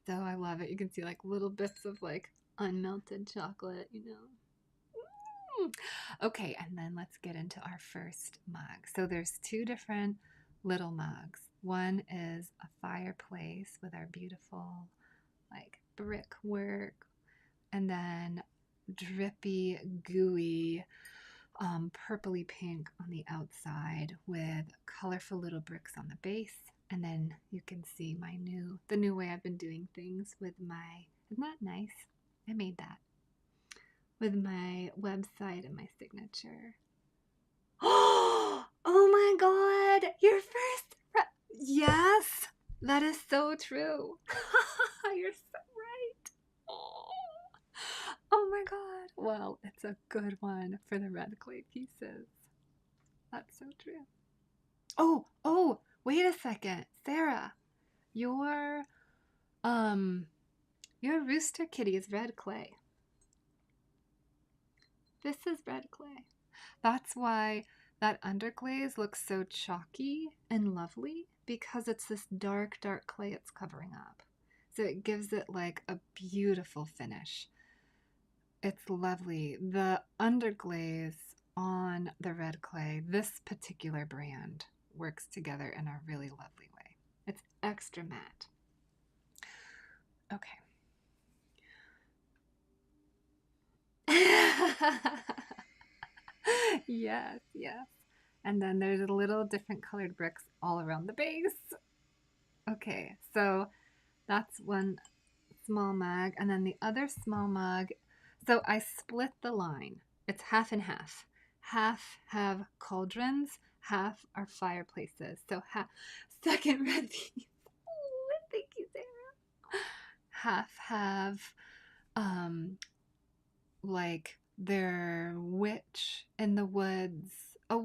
So I love it. You can see like little bits of like unmelted chocolate, you know. Okay, and then let's get into our first mug. So there's two different little mugs. One is a fireplace with our beautiful like brick work, and then drippy, gooey, purpley pink on the outside with colorful little bricks on the base. And then you can see the new way I've been doing things with my, isn't that nice? I made that with my website and my signature. Oh my God, your first, yes, that is so true. You're so right. Oh my God. Well, it's a good one for the red clay pieces. That's so true. Oh, wait a second. Sarah, your rooster kitty is red clay. This is red clay. That's why that underglaze looks so chalky and lovely, because it's this dark, dark clay it's covering up. So it gives it like a beautiful finish. It's lovely. The underglaze on the red clay, this particular brand, works together in a really lovely way. It's extra matte. Okay. Yes, yes. And then there's a little different colored bricks all around the base. Okay, so that's one small mug. And then the other small mug, so I split the line. It's half and half. Half have cauldrons, half are fireplaces. So second red piece. Oh, thank you, Sarah. Half have like their witch in the woods, a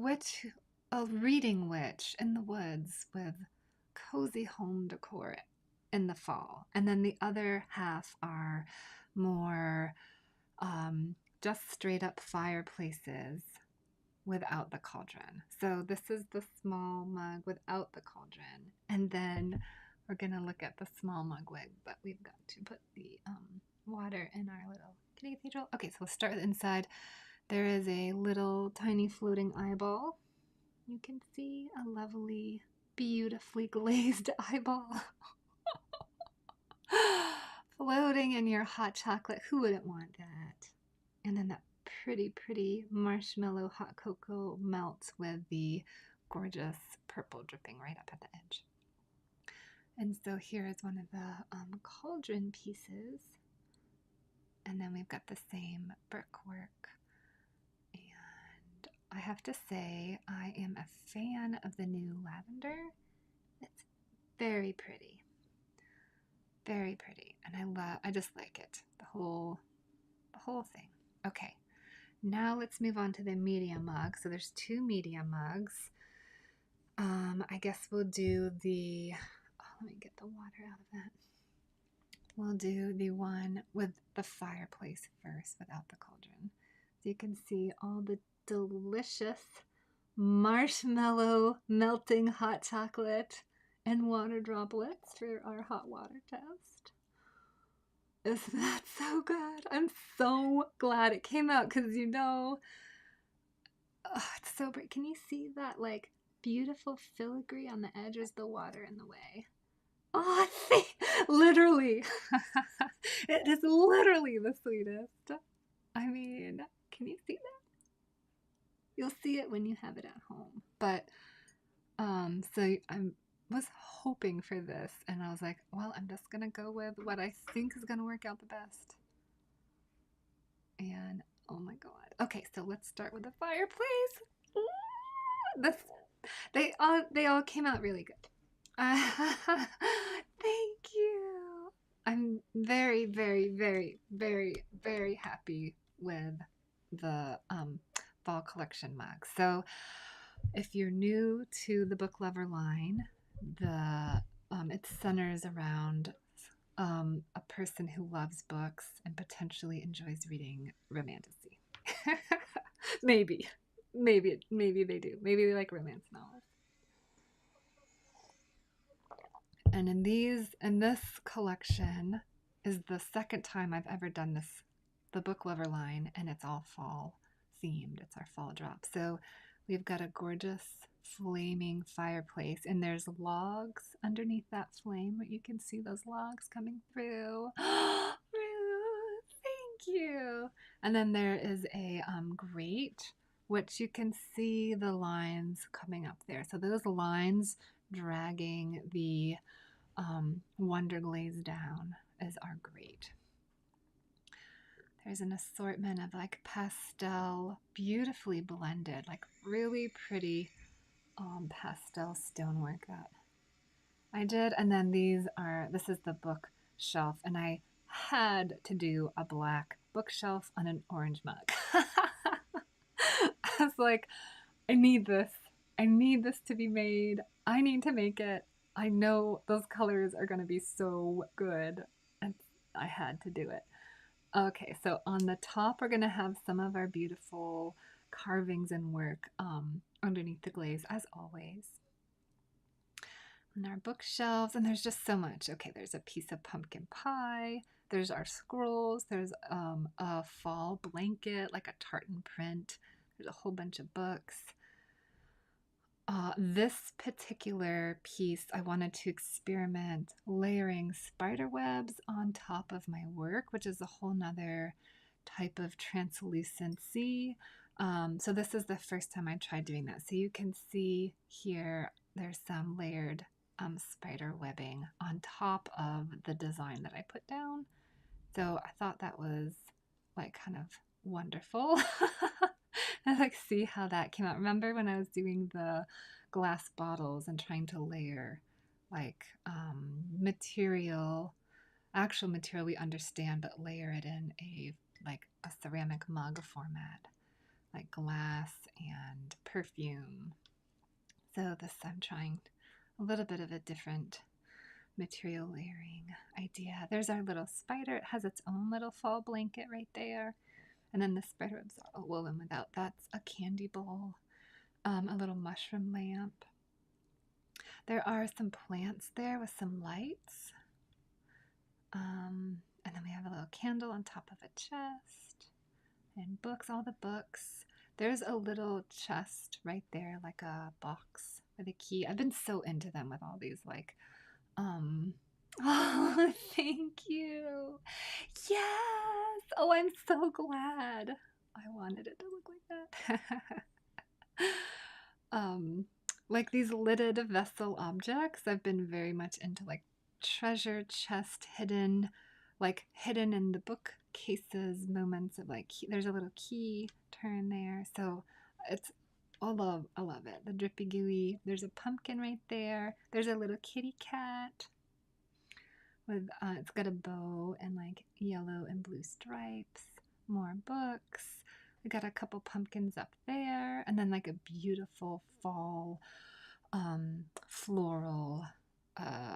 reading witch in the woods with cozy home decor in the fall. And then the other half are more just straight up fireplaces without the cauldron. So this is the small mug without the cauldron. And then we're going to look at the small mug wig, but we've got to put the water in our little kitty cathedral. Okay, so we'll start with inside. There is a little tiny floating eyeball. You can see a lovely, beautifully glazed eyeball floating in your hot chocolate. Who wouldn't want that? And then that pretty, pretty marshmallow hot cocoa melts with the gorgeous purple dripping right up at the edge. And so here is one of the cauldron pieces. And then we've got the same brickwork. And I have to say, I am a fan of the new lavender. It's very pretty. Very pretty. And I just like it. The whole thing. Okay. Now let's move on to the medium mug. So there's two medium mugs. I guess we'll do let me get the water out of that. we'll do the one with the fireplace first without the cauldron. So you can see all the delicious marshmallow melting hot chocolate and water droplets for our hot water test. Isn't that so good? I'm so glad it came out because it's so bright. Can you see that like beautiful filigree on the edge? Is the water in the way? Oh, see, literally. It is literally the sweetest. I mean, can you see that? You'll see it when you have it at home. But so I was hoping for this, and I was like, well, I'm just gonna go with what I think is gonna work out the best. And oh my god. Okay, so let's start with the fireplace. This they all came out really good. Thank you. I'm very, very, very, very, very happy with the fall collection mug. So if you're new to the Book Lover line, it centers around a person who loves books and potentially enjoys reading romantasy. Maybe. Maybe they do. Maybe they like romance novels. And in this collection is the second time I've ever done this, the Book Lover line, and it's all fall themed. It's our fall drop. So we've got a gorgeous flaming fireplace, and there's logs underneath that flame. You can see those logs coming through. Ruth, thank you. And then there is a grate, which you can see the lines coming up there. So those lines dragging the Wonder Glaze down is our grate. There's an assortment of like pastel, beautifully blended, like really pretty pastel stonework that I did. And then this is the bookshelf, and I had to do a black bookshelf on an orange mug. I was like, I need this. I need this to be made. I need to make it. I know those colors are going to be so good, and I had to do it. Okay, so on the top, we're going to have some of our beautiful carvings and work underneath the glaze, as always. And our bookshelves, and there's just so much. Okay, there's a piece of pumpkin pie. There's our scrolls. There's a fall blanket, like a tartan print. There's a whole bunch of books. This particular piece, I wanted to experiment layering spider webs on top of my work, which is a whole nother type of translucency. So this is the first time I tried doing that. So you can see here, there's some layered spider webbing on top of the design that I put down. So I thought that was like kind of wonderful. I like see how that came out. Remember when I was doing the glass bottles and trying to layer like actual material we understand, but layer it in a ceramic mug format, like glass and perfume. So this I'm trying a little bit of a different material layering idea. There's our little spider. It has its own little fall blanket right there. And then the spider webs are woven without. That's a candy bowl, a little mushroom lamp. There are some plants there with some lights. And then we have a little candle on top of a chest. And books, all the books. There's a little chest right there, like a box with a key. I've been so into them with all these oh, thank you. Yes. Oh, I'm so glad. I wanted it to look like that. Like these lidded vessel objects, I've been very much into like treasure chest hidden in the bookcases moments of like there's a little key turn there. So I love it. The drippy gooey. There's a pumpkin right there. There's a little kitty cat with it's got a bow and like yellow and blue stripes. More books. We got a couple pumpkins up there, and then like a beautiful fall floral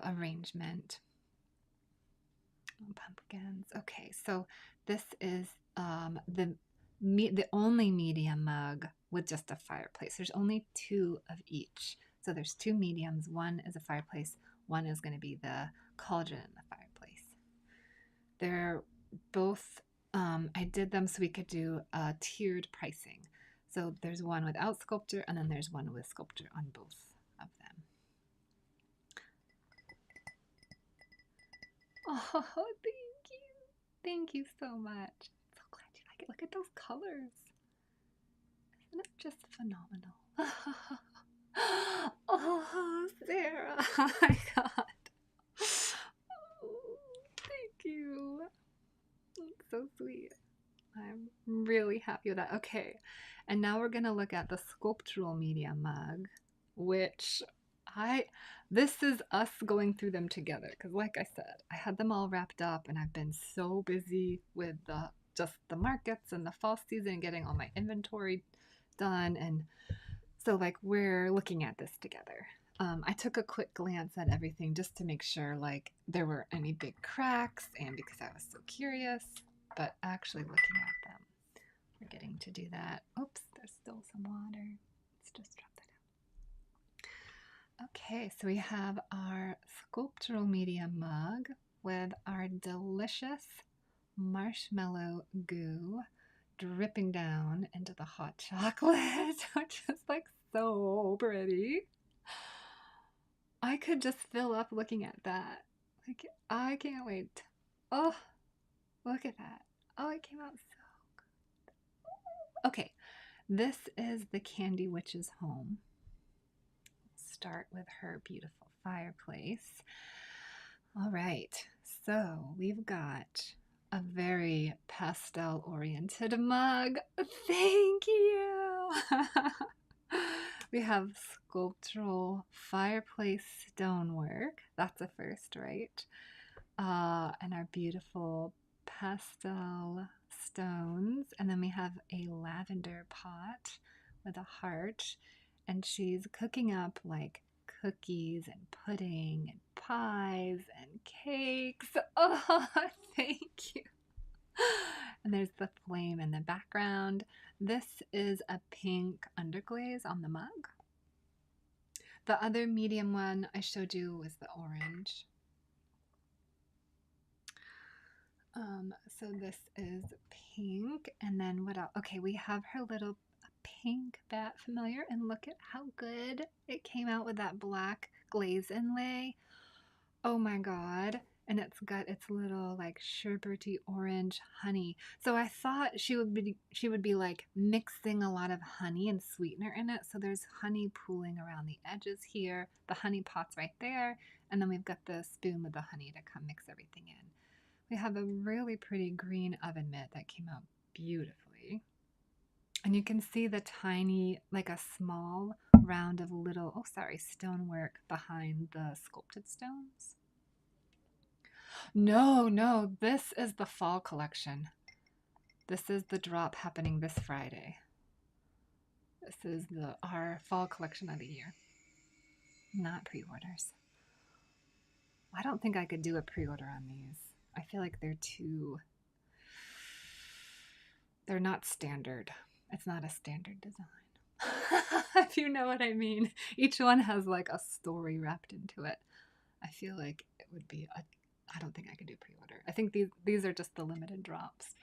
arrangement pumpkins. Okay, so this is the only medium mug with just a fireplace. There's only 2 of each. So there's 2 mediums. One is a fireplace. One is going to be the cauldron in the fireplace. They're both, I did them so we could do tiered pricing. So there's one without sculpture, and then there's one with sculpture on both of them. Oh, thank you. Thank you so much. So glad you like it. Look at those colors. Isn't it just phenomenal? Oh, Sarah. Oh my God. Thank you. That's so sweet. I'm really happy with that. Okay, and now we're gonna look at the sculptural media mug, which this is us going through them together, because like I said, I had them all wrapped up and I've been so busy with just the markets and the fall season, getting all my inventory done, and so like we're looking at this together. I took a quick glance at everything just to make sure like there were any big cracks, and because I was so curious, but actually looking at them, we're getting to do that. Oops, there's still some water. Let's just drop that out. Okay, so we have our sculptural media mug with our delicious marshmallow goo dripping down into the hot chocolate, which is like so pretty. I could just fill up looking at that. Like, I can't wait. Oh, look at that. Oh, it came out so good. Okay, this is the Candy Witch's home. Start with her beautiful fireplace. All right, so we've got a very pastel-oriented mug. Thank you. We have sculptural fireplace stonework. That's a first, right? And our beautiful pastel stones. And then we have a lavender pot with a heart. And she's cooking up like cookies and pudding and pies and cakes. Oh, thank you. And there's the flame in the background. This is a pink underglaze on the mug. The other medium one I showed you was the orange. So this is pink, and then what else? Okay, we have her little pink bat familiar, and look at how good it came out with that black glaze inlay. Oh my God. And it's got its little like sherbety orange honey. So I thought she would be like mixing a lot of honey and sweetener in it. So there's honey pooling around the edges here. The honey pot's right there. And then we've got the spoon with the honey to come mix everything in. We have a really pretty green oven mitt that came out beautifully. And you can see the tiny, like a small round of little, oh sorry, stonework behind the sculpted stones. No, this is the fall collection. This is the drop happening this Friday. This is our fall collection of the year, not pre-orders. I don't think I could do a pre-order on these. I feel like they're not standard. It's not a standard design. If you know what I mean. Each one has like a story wrapped into it. I feel like it would be I don't think I could do pre-order. I think these are just the limited drops.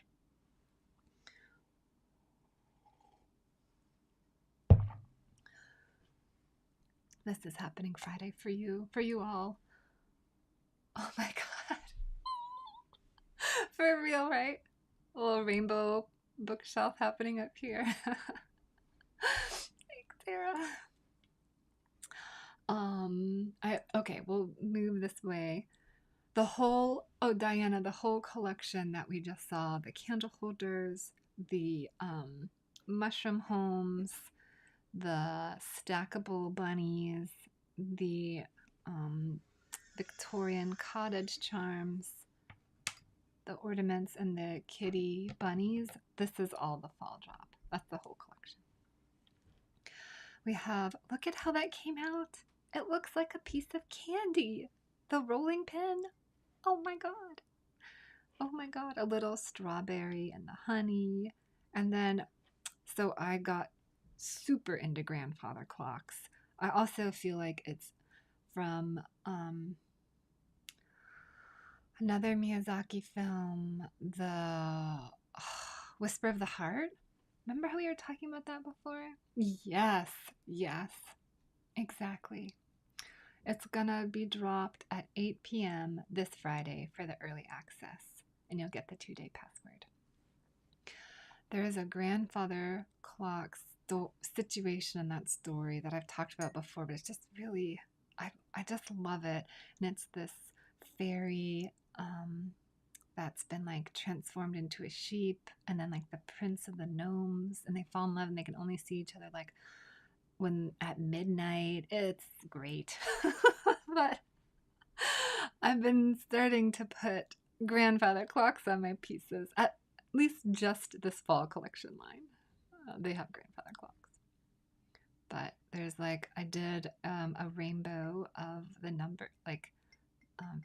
This is happening Friday for you all. Oh my God. For real, right? A little rainbow bookshelf happening up here. Thanks, Sarah. Okay, we'll move this way. Diana, the whole collection that we just saw, the candle holders, the mushroom homes, the stackable bunnies, the Victorian cottage charms, the ornaments, and the kitty bunnies. This is all the fall drop. That's the whole collection. We have, look at how that came out. It looks like a piece of candy. The rolling pin. Oh my God. oh my God, a little strawberry and the honey. And then, so I got super into grandfather clocks. I also feel like it's from another Miyazaki film, the Whisper of the Heart. Remember how we were talking about that before? Yes, yes, exactly. It's gonna be dropped at 8 p.m. this Friday for the early access, and you'll get the 2-day password. There is a grandfather clock situation in that story that I've talked about before, but it's just really, I just love it. And it's this fairy that's been like transformed into a sheep, and then like the prince of the gnomes, and they fall in love and they can only see each other like when at midnight. It's great. But I've been starting to put grandfather clocks on my pieces, at least just this fall collection line. They have grandfather clocks. But there's like, I did a rainbow of the number, like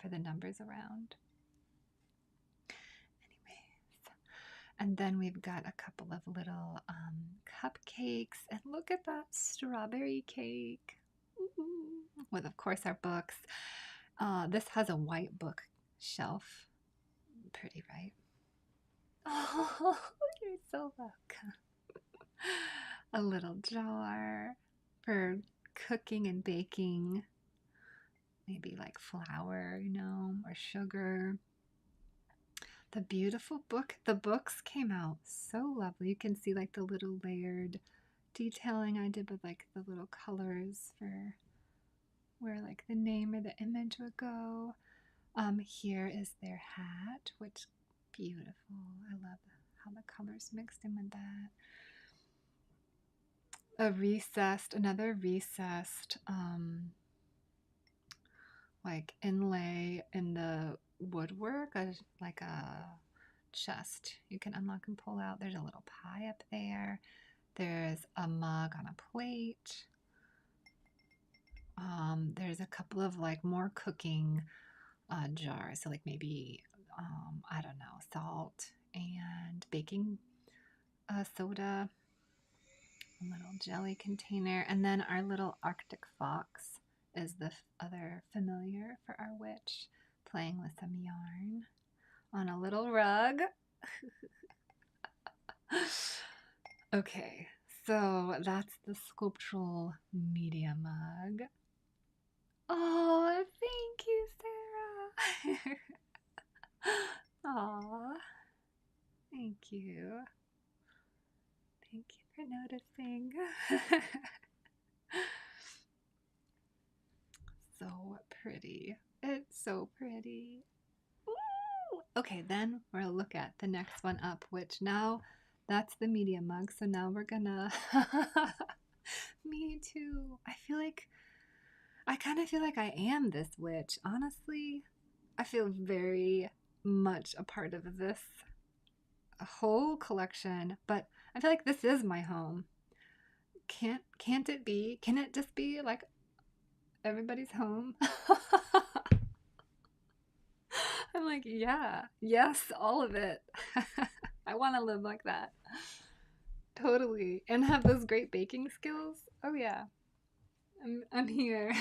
for the numbers around. Anyways, and then we've got a couple of little cupcakes. And look at that strawberry cake. Ooh. With, of course, our books. This has a white book shelf. Pretty, right? Oh, you're so welcome. A little jar for cooking and baking. Maybe like flour, or sugar. The beautiful book. The books came out so lovely. You can see like the little layered detailing I did with like the little colors for where like the name or the image would go. Here is their hat, which beautiful. I love how the colors mixed in with that. Another recessed, like inlay in the woodwork, like a chest you can unlock and pull out. There's a little pie up there. There's a mug on a plate. There's a couple of like more cooking jars, so like maybe I don't know, salt and baking soda, a little jelly container, and then our little Arctic fox is the other familiar for our witch, playing with some yarn on a little rug. Okay, so that's the sculptural media mug. Oh, thank you, Sarah. Aw, thank you. Thank you for noticing. So pretty. It's so pretty. Ooh. Okay, then we'll look at the next one up, which now that's the media mug. So now we're gonna. Me too. I kind of feel like I am this witch. Honestly, I feel very much a part of this whole collection, but I feel like this is my home. Can't it be? Can it just be like everybody's home? I'm like, yeah, yes, all of it. I want to live like that. Totally. And have those great baking skills. Oh yeah. I'm here.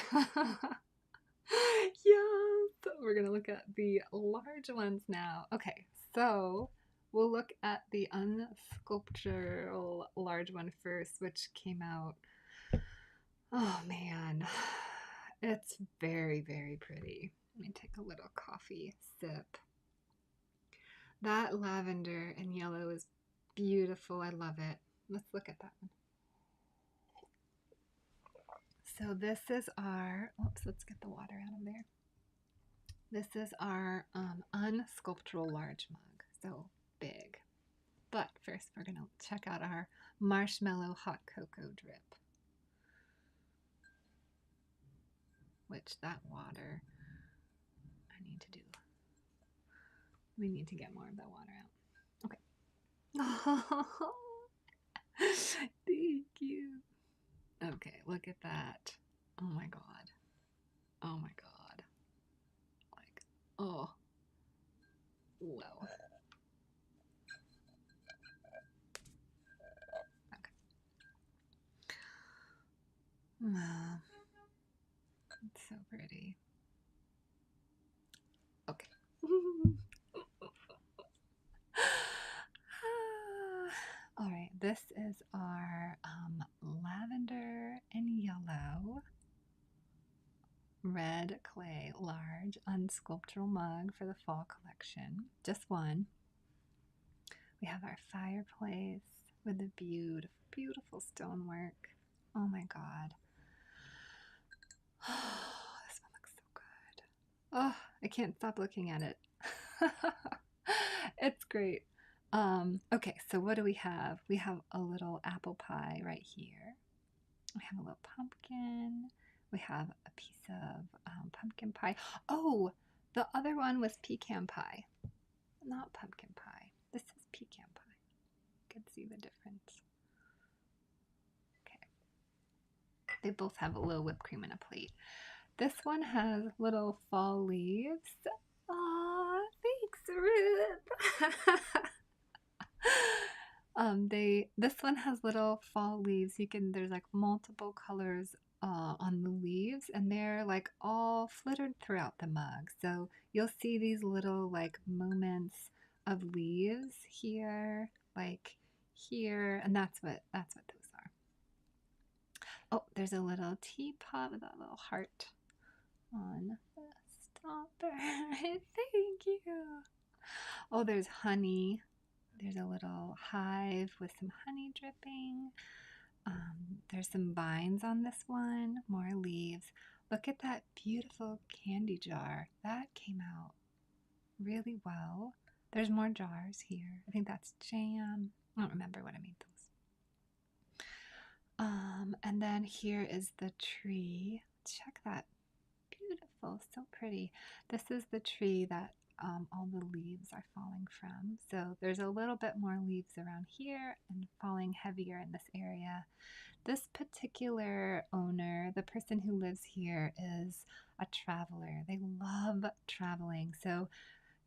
Yes. We're going to look at the large ones now. Okay. So, we'll look at the unsculptural large one first, which came out. Oh man. It's very, very pretty. Let me take a little coffee sip. That lavender and yellow is beautiful. I love it. Let's look at that one. So this is our, let's get the water out of there. This is our unsculptural large mug. So big. But first we're going to check out our marshmallow hot cocoa drip. Which that water, we need to get more of that water out. Okay. Oh, thank you. Okay, look at that. Oh my god. Oh my god. Like, oh. Whoa. Wow, it's so pretty. Okay. All right, this is our lavender and yellow red clay large unsculptural mug for the fall collection. Just one. We have our fireplace with the beautiful, beautiful stonework. Oh my God. Oh, this one looks so good. Oh, I can't stop looking at it. It's great. Okay, so what do we have? We have a little apple pie right here. We have a little pumpkin. We have a piece of pumpkin pie. Oh, the other one was pecan pie, not pumpkin pie. This is pecan pie. You can see the difference. Okay. They both have a little whipped cream in a plate. This one has little fall leaves. Aw, thanks, Ruth. This one has little fall leaves. There's like multiple colors on the leaves, and they're like all flittered throughout the mug. So you'll see these little like moments of leaves here, like here, and that's what those are. Oh, there's a little teapot with a little heart on the stopper. Thank you. Oh, there's honey. There's a little hive with some honey dripping. There's some vines on this one, more leaves. Look at that beautiful candy jar. That came out really well. There's more jars here. I think that's jam. I don't remember what I made those. And then here is the tree. Check that. Beautiful, so pretty. This is the tree that all the leaves are falling from. So there's a little bit more leaves around here and falling heavier in this area. This particular owner, the person who lives here, is a traveler. They love traveling. So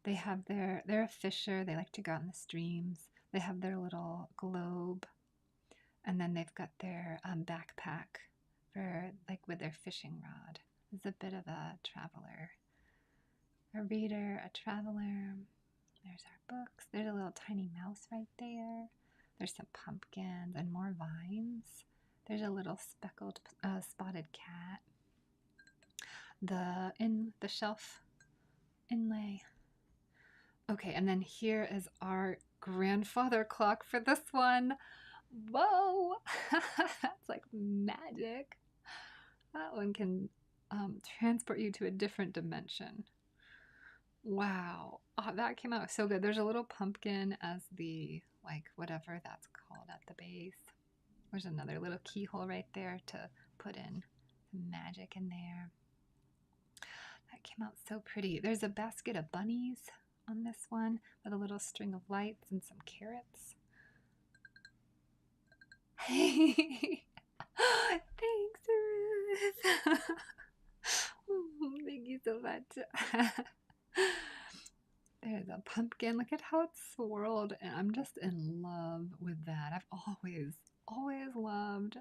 they're a fisher. They like to go out in the streams. They have their little globe, and then they've got their backpack for like with their fishing rod. Is a bit of a traveler, a reader, a traveler. There's our books. There's a little tiny mouse right there. There's some pumpkins and more vines. There's a little speckled, spotted cat. The shelf inlay. Okay, and then here is our grandfather clock for this one. Whoa, that's like magic. That one can transport you to a different dimension. Wow. Oh, that came out so good. There's a little pumpkin as the, like, whatever that's called at the base. There's another little keyhole right there to put in some magic in there. That came out so pretty. There's a basket of bunnies on this one with a little string of lights and some carrots. Thanks, Ruth. Thank you so much. There's a pumpkin. Look at how it's swirled, and I'm just in love with that. I've always loved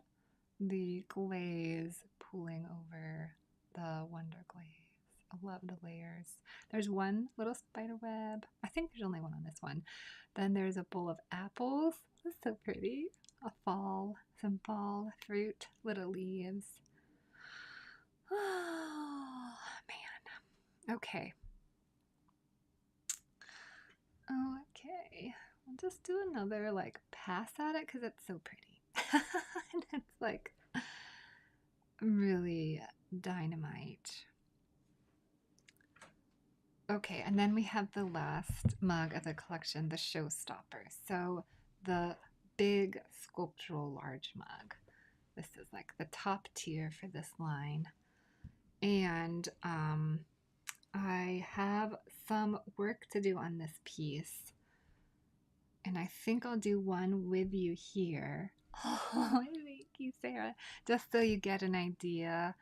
the glaze pooling over the Wonder Glaze. I love the layers. There's one little spider web. I think there's only one on this one. Then there's a bowl of apples. That's so pretty. Some fall fruit, little leaves. Oh, man. Okay. Okay. I'll just do another like pass at it because it's so pretty. And it's like really dynamite. Okay, and then we have the last mug of the collection, the showstopper. So the big sculptural large mug. This is like the top tier for this line. And I have some work to do on this piece. And I think I'll do one with you here. Oh, thank you, Sarah. Just so you get an idea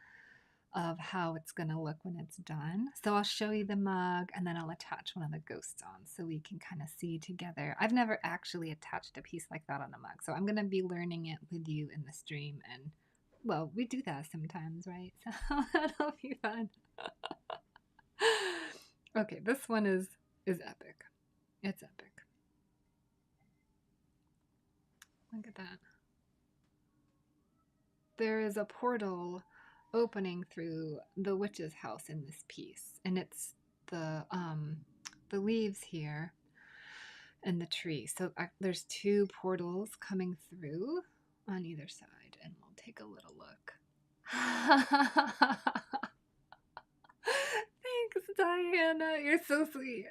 of how it's going to look when it's done. So I'll show you the mug and then I'll attach one of the ghost stones so we can kind of see together. I've never actually attached a piece like that on a mug, so I'm going to be learning it with you in the stream and Well, we do that sometimes, right? So that'll be fun. Okay, this one is epic. It's epic. Look at that. There is a portal opening through the witch's house in this piece, and it's the leaves here and the tree. So there's two portals coming through on either side, and we'll take a little look. Thanks, Diana. You're so sweet.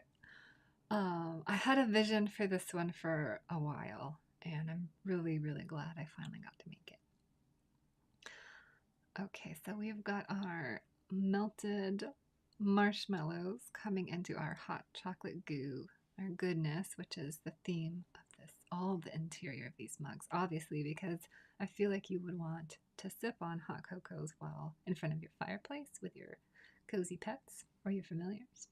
I had a vision for this one for a while, and I'm really, really glad I finally got to make it. Okay, so we've got our melted marshmallows coming into our hot chocolate goo, our goodness, which is the theme of this, all the interior of these mugs, obviously, because I feel like you would want to sip on hot cocos while in front of your fireplace with your cozy pets or your familiars.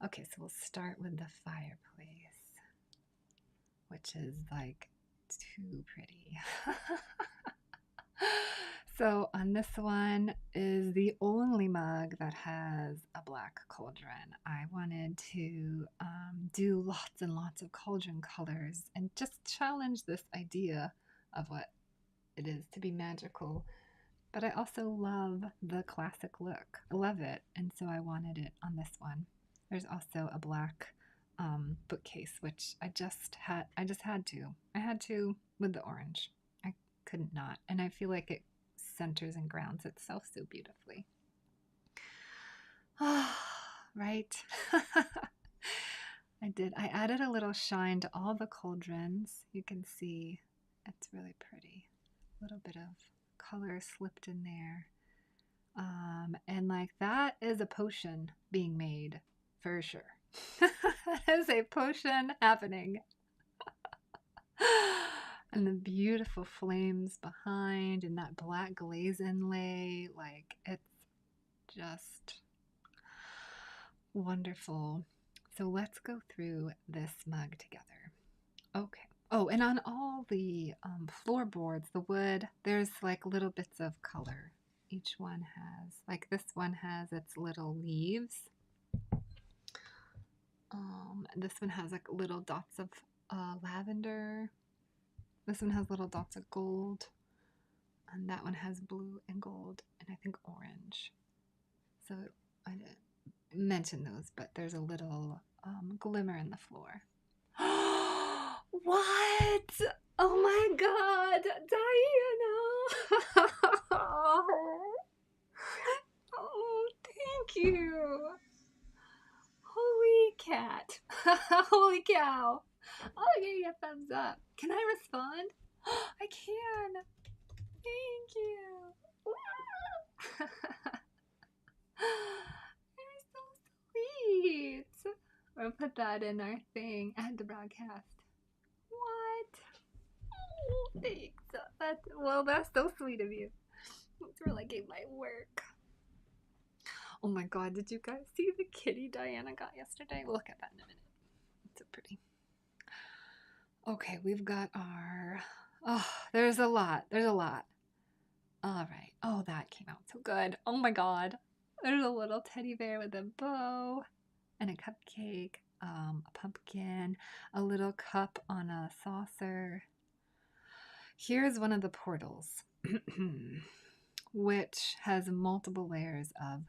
Okay, so we'll start with the fireplace, which is like too pretty. So on this one is the only mug that has a black cauldron. I wanted to do lots and lots of cauldron colors and just challenge this idea of what it is to be magical. But I also love the classic look. I love it, and so I wanted it on this one. There's also a black bookcase, which I just had to. I had to with the orange. I couldn't not, and I feel like it centers and grounds itself so beautifully. Right? I did. I added a little shine to all the cauldrons. You can see it's really pretty. A little bit of color slipped in there. And like that is a potion being made for sure. That is a potion happening. And the beautiful flames behind and that black glaze inlay, like it's just wonderful. So let's go through this mug together. Okay. Oh, and on all the floorboards, the wood, there's like little bits of color. Each one has, like this one has its little leaves. This one has like little dots of lavender. This one has little dots of gold. And that one has blue and gold and I think orange. So I didn't mention those, but there's a little glimmer in the floor. What? Oh my God, Diana! Oh, thank you. Holy cat. Holy cow. I'll give you a thumbs up. Can I respond? I can. Thank you. You're so sweet. We'll put that in our thing at the broadcast. What? Oh, thanks. That's so sweet of you. It's really like my work. Oh my God, did you guys see the kitty Diana got yesterday? We'll look at that in a minute. It's so pretty. Okay, we've got our... Oh, there's a lot. There's a lot. All right. Oh, that came out so good. Oh my God. There's a little teddy bear with a bow and a cupcake, a pumpkin, a little cup on a saucer. Here's one of the portals, which has multiple layers of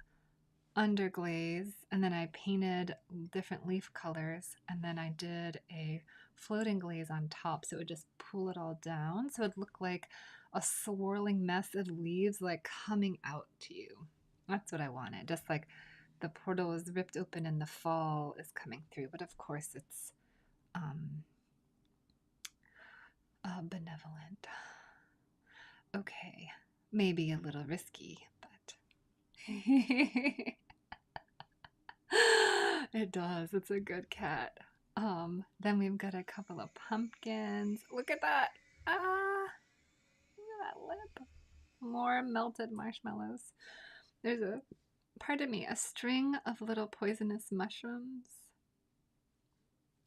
underglaze, and then I painted different leaf colors, and then I did a floating glaze on top so it would just pull it all down so it'd look like a swirling mess of leaves like coming out to you. That's what I wanted, just like the portal is ripped open and the fall is coming through, but of course it's benevolent. Okay, maybe a little risky, but it does. It's a good cat. Then we've got a couple of pumpkins. Look at that. Ah, look at that lip. More melted marshmallows. There's a string of little poisonous mushrooms.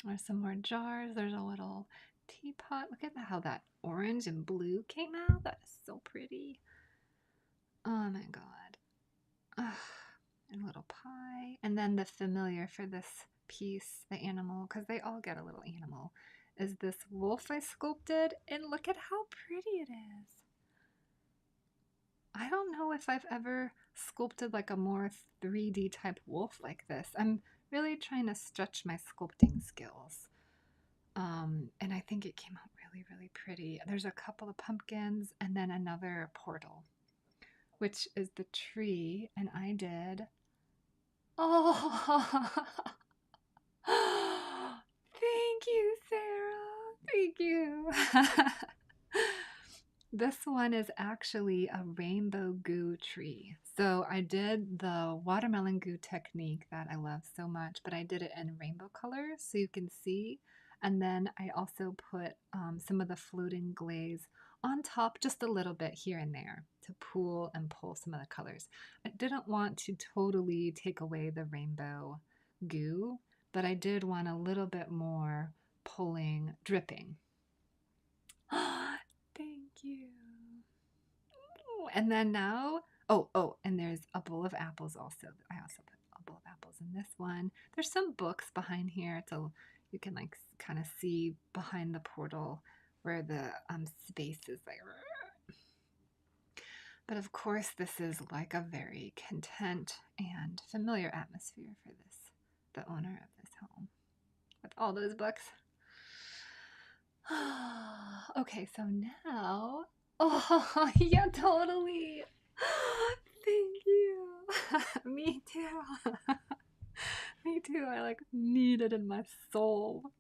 There's some more jars. There's a little teapot. Look at how that orange and blue came out. That is so pretty. Oh my God. Ugh. And a little pie. And then the familiar for this piece, the animal, because they all get a little animal, is this wolf I sculpted. And look at how pretty it is. I don't know if I've ever sculpted like a more 3D type wolf like this. I'm really trying to stretch my sculpting skills. And I think it came out really, really pretty. There's a couple of pumpkins and then another portal, which is the tree. And I did. Oh, thank you, Sarah. Thank you. This one is actually a rainbow goo tree. So I did the watermelon goo technique that I love so much, but I did it in rainbow colors so you can see. And then I also put some of the floating glaze on top just a little bit here and there to pool and pull some of the colors. I didn't want to totally take away the rainbow goo, but I did want a little bit more pulling, dripping. Thank you. And then now, and there's a bowl of apples also. I also put a bowl of apples in this one. There's some books behind here, so you can like kind of see behind the portal where the space is like. But of course, this is like a very content and familiar atmosphere for the owner of this home, with all those books. Okay, so now, oh yeah, totally. Thank you. Me too. Me too. I like need it in my soul.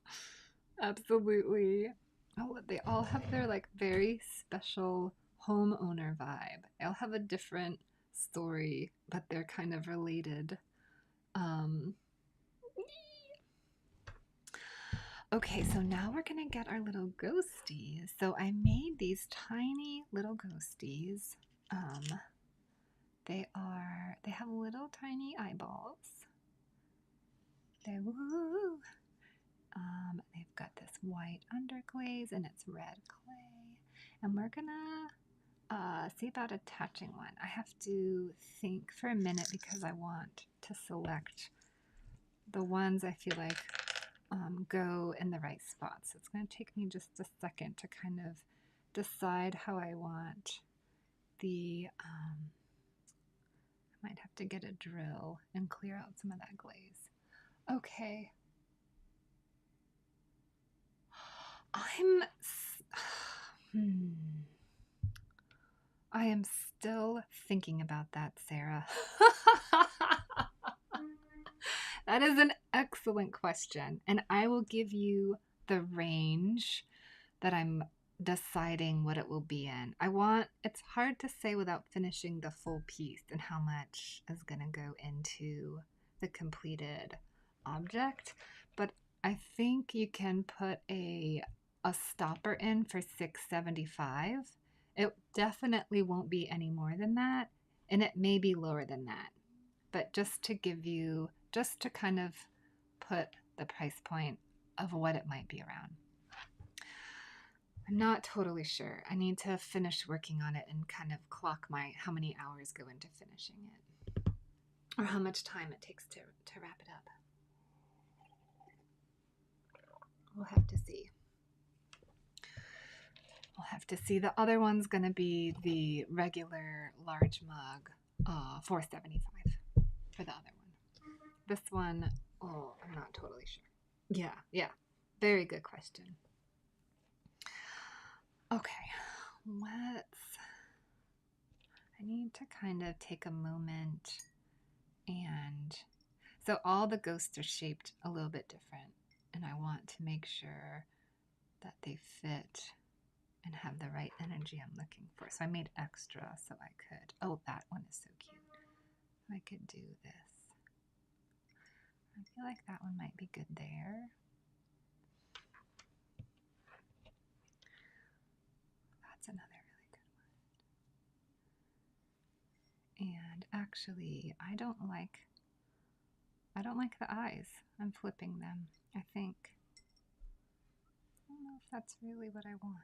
Absolutely. Oh, they all have their like very special homeowner vibe. They all have a different story, but they're kind of related. Um, Okay, so now we're gonna get our little ghosties. So I made these tiny little ghosties. Um, they have little tiny eyeballs. They've got this white underglaze and it's red clay. And we're gonna see about attaching one. I have to think for a minute because I want to select the ones I feel like go in the right spot. So it's going to take me just a second to kind of decide how I want the, I might have to get a drill and clear out some of that glaze. Okay. I am still thinking about that, Sarah. That is an excellent question. And I will give you the range that I'm deciding what it will be in. It's hard to say without finishing the full piece and how much is going to go into the completed object. But I think you can put a stopper in for $6.75. It definitely won't be any more than that, and it may be lower than that. But just to kind of put the price point of what it might be around. I'm not totally sure. I need to finish working on it and kind of clock how many hours go into finishing it, or how much time it takes to wrap it up. We'll have to see. We'll have to see. The other one's going to be the regular large mug, $4.75 for the other one. This one, I'm not totally sure. Yeah. Very good question. Okay, I need to kind of take a moment, and so all the ghosts are shaped a little bit different, and I want to make sure that they fit and have the right energy I'm looking for. So I made extra so I could, that one is so cute. I could do this. I feel like that one might be good there. That's another really good one. And actually, I don't like the eyes. I'm flipping them, I think. I don't know if that's really what I want.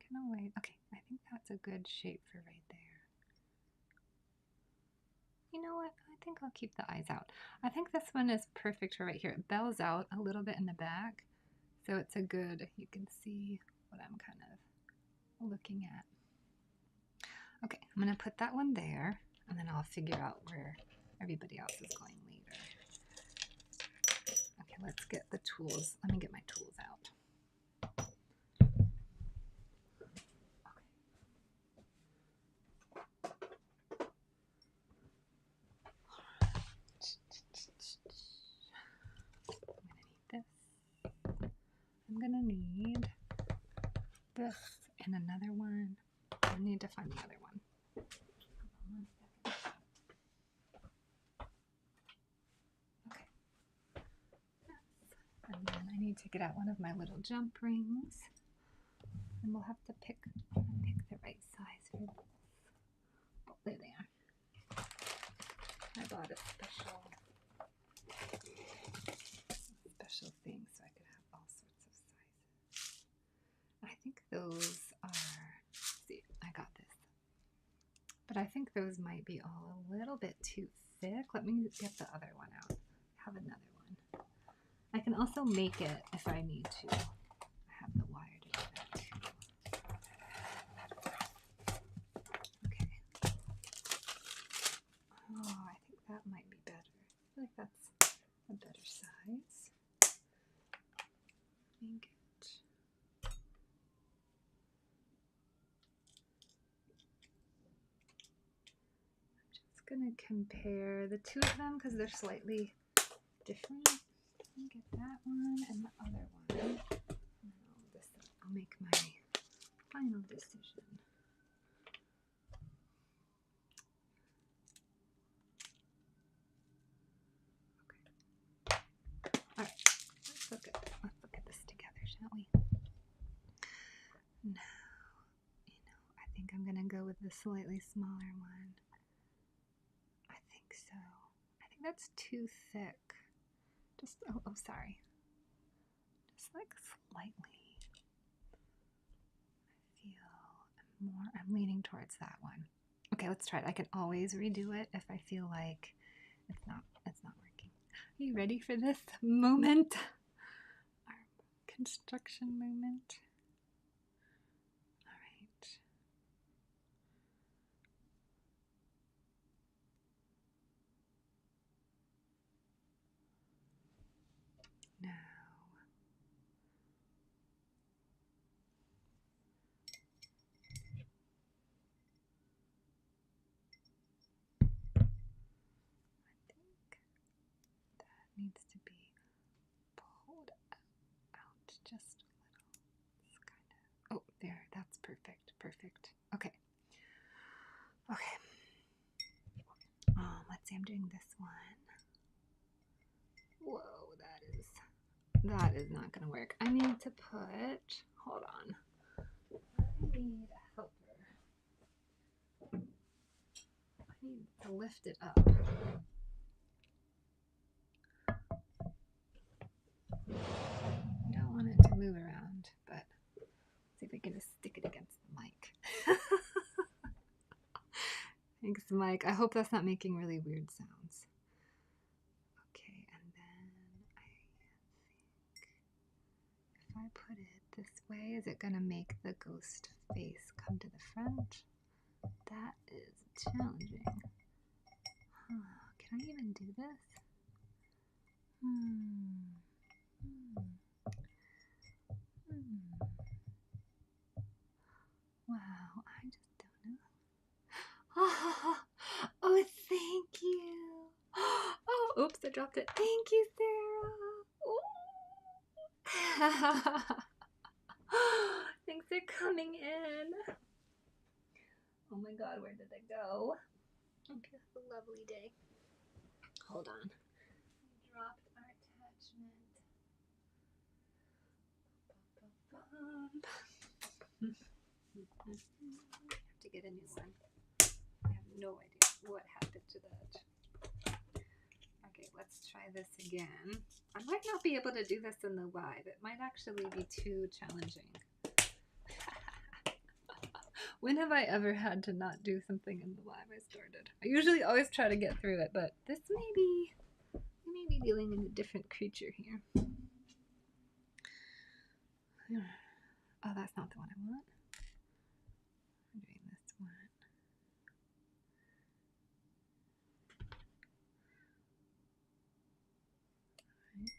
Can no way. Okay, I think that's a good shape for right there. You know what? I think I'll keep the eyes out. I think this one is perfect for right here. It bells out a little bit in the back, so it's a good, you can see what I'm kind of looking at. Okay, I'm going to put that one there, and then I'll figure out where everybody else is going later. Okay, let's get the tools. Let me get my tools out. I'm gonna need this and another one. I need to find the other one. Okay. And then I need to get out one of my little jump rings. And we'll have to pick the right size for this. Oh, there they are. I bought a special thing so I could have all sorts of sizes. I think those are, see, I got this. But I think those might be all a little bit too thick. Let me get the other one out. I have another one. I can also make it if I need to. I have the wire to do that too. Okay. Oh, I think that might be better. I feel like that's a better size. Make it. I'm just gonna compare the two of them because they're slightly different. Let me get that one and the other one. And I'll make my final decision. Okay. All right. Let's look at this together, shall we? Now, I think I'm gonna go with the slightly smaller one. I think so. I think that's too thick. Just oh sorry. Just like slightly. I'm leaning towards that one. Okay, let's try it. I can always redo it if I feel like it's not working. Are you ready for this moment? Our construction moment. All right. Now, I think that needs to be pulled out just a little. It's kind of, oh, there, that's perfect, perfect. Okay. Okay. Let's see, I'm doing this one. Whoa, that is not gonna work. I need to put, hold on. I need a helper. I need to lift it up. I don't want it to move around, but see if I can just stick it against the mic. Thanks, Mike. I hope that's not making really weird sounds. Okay, and then I think if I put it this way, is it gonna make the ghost face come to the front? That is challenging. Can I even do this? Wow, I just don't know. Oh, thank you. Oh, oops, I dropped it. Thank you, Sarah. Thanks for coming in. Oh my God, where did it go? Okay, have a lovely day. Hold on. I dropped our attachment. I have to get a new one. I have no idea what happened to that. Okay, let's try this again. I might not be able to do this in the wide. It might actually be too challenging. When have I ever had to not do something in the live I started? I usually always try to get through it, but this may be dealing with a different creature here. Oh, that's not the one I want. I'm doing this one. Right.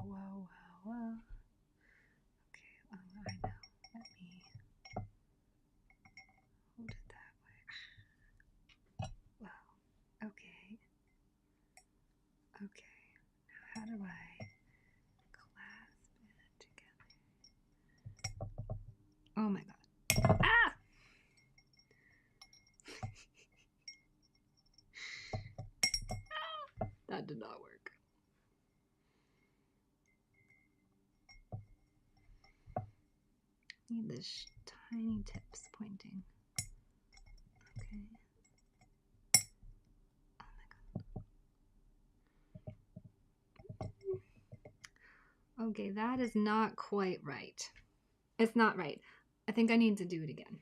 Whoa. Okay, I know. Let me hold it that way. Wow. Okay. Okay. Now how do I clasp it together? Oh my god. Ah! That did not work. Need the tiny tips pointing. Okay. Oh my god. Okay, that is not quite right. It's not right. I think I need to do it again.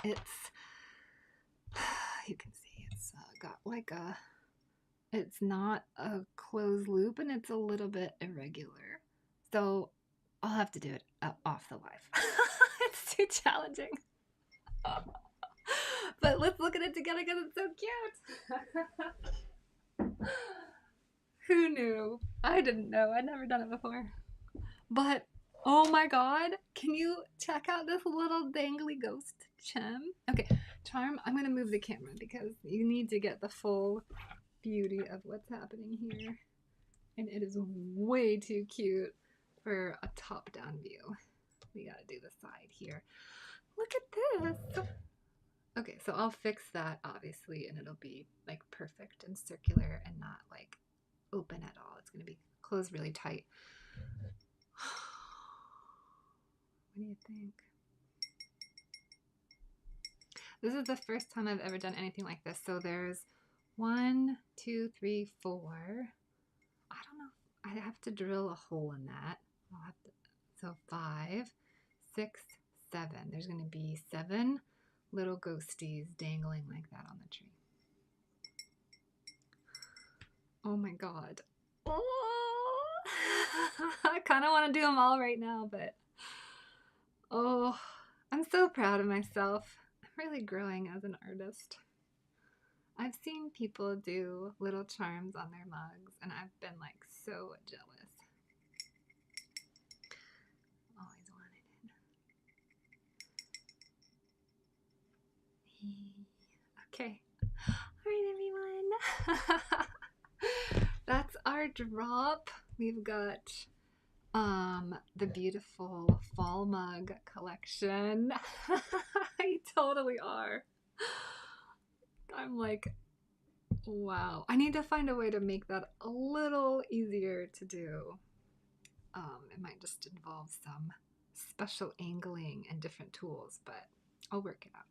It's, you can see it's got like a, it's not a closed loop and it's a little bit irregular. So I'll have to do it off the live. It's too challenging. But let's look at it together because it's so cute. Who knew? I didn't know. I'd never done it before. But oh my god, can you check out this little dangly ghost gem? Okay, Charm, I'm gonna move the camera because you need to get the full beauty of what's happening here. And it is way too cute for a top-down view. We gotta do the side here. Look at this. Okay, so I'll fix that obviously, and it'll be like perfect and circular and not like open at all. It's gonna be closed really tight. What do you think? This is the first time I've ever done anything like this. So there's 1, 2, 3, 4. I don't know. I have to drill a hole in that. I'll have to, so 5, 6, 7. There's going to be 7 little ghosties dangling like that on the tree. Oh my god. Oh, I kind of want to do them all right now, but oh, I'm so proud of myself. I'm really growing as an artist. I've seen people do little charms on their mugs, and I've been like so jealous. Always wanted it. Okay. All right, everyone. That's our drop. We've got the beautiful fall mug collection. You totally are. I'm like, wow. I need to find a way to make that a little easier to do. It might just involve some special angling and different tools, but I'll work it out.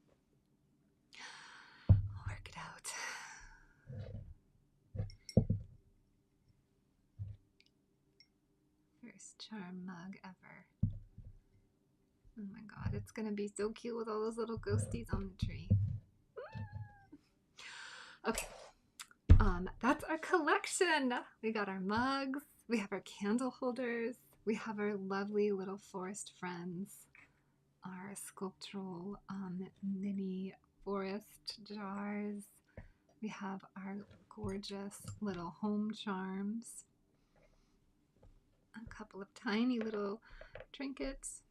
First charm mug ever. Oh my god, it's gonna be so cute with all those little ghosties on the tree. Okay, that's our collection. We got our mugs, we have our candle holders, we have our lovely little forest friends, our sculptural mini forest jars. We have our gorgeous little home charms, a couple of tiny little trinkets,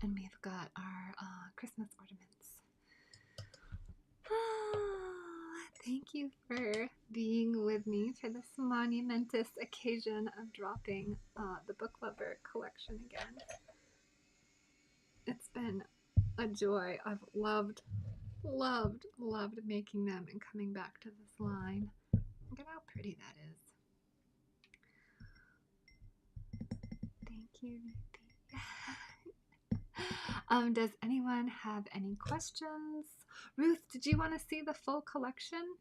and we've got our Christmas ornaments. Thank you for being with me for this monumentous occasion of dropping the Book Lover collection again. It's been a joy. I've loved making them and coming back to this line. Look at how pretty that is. Thank you, Ruthie. Does anyone have any questions? Ruth, did you want to see the full collection?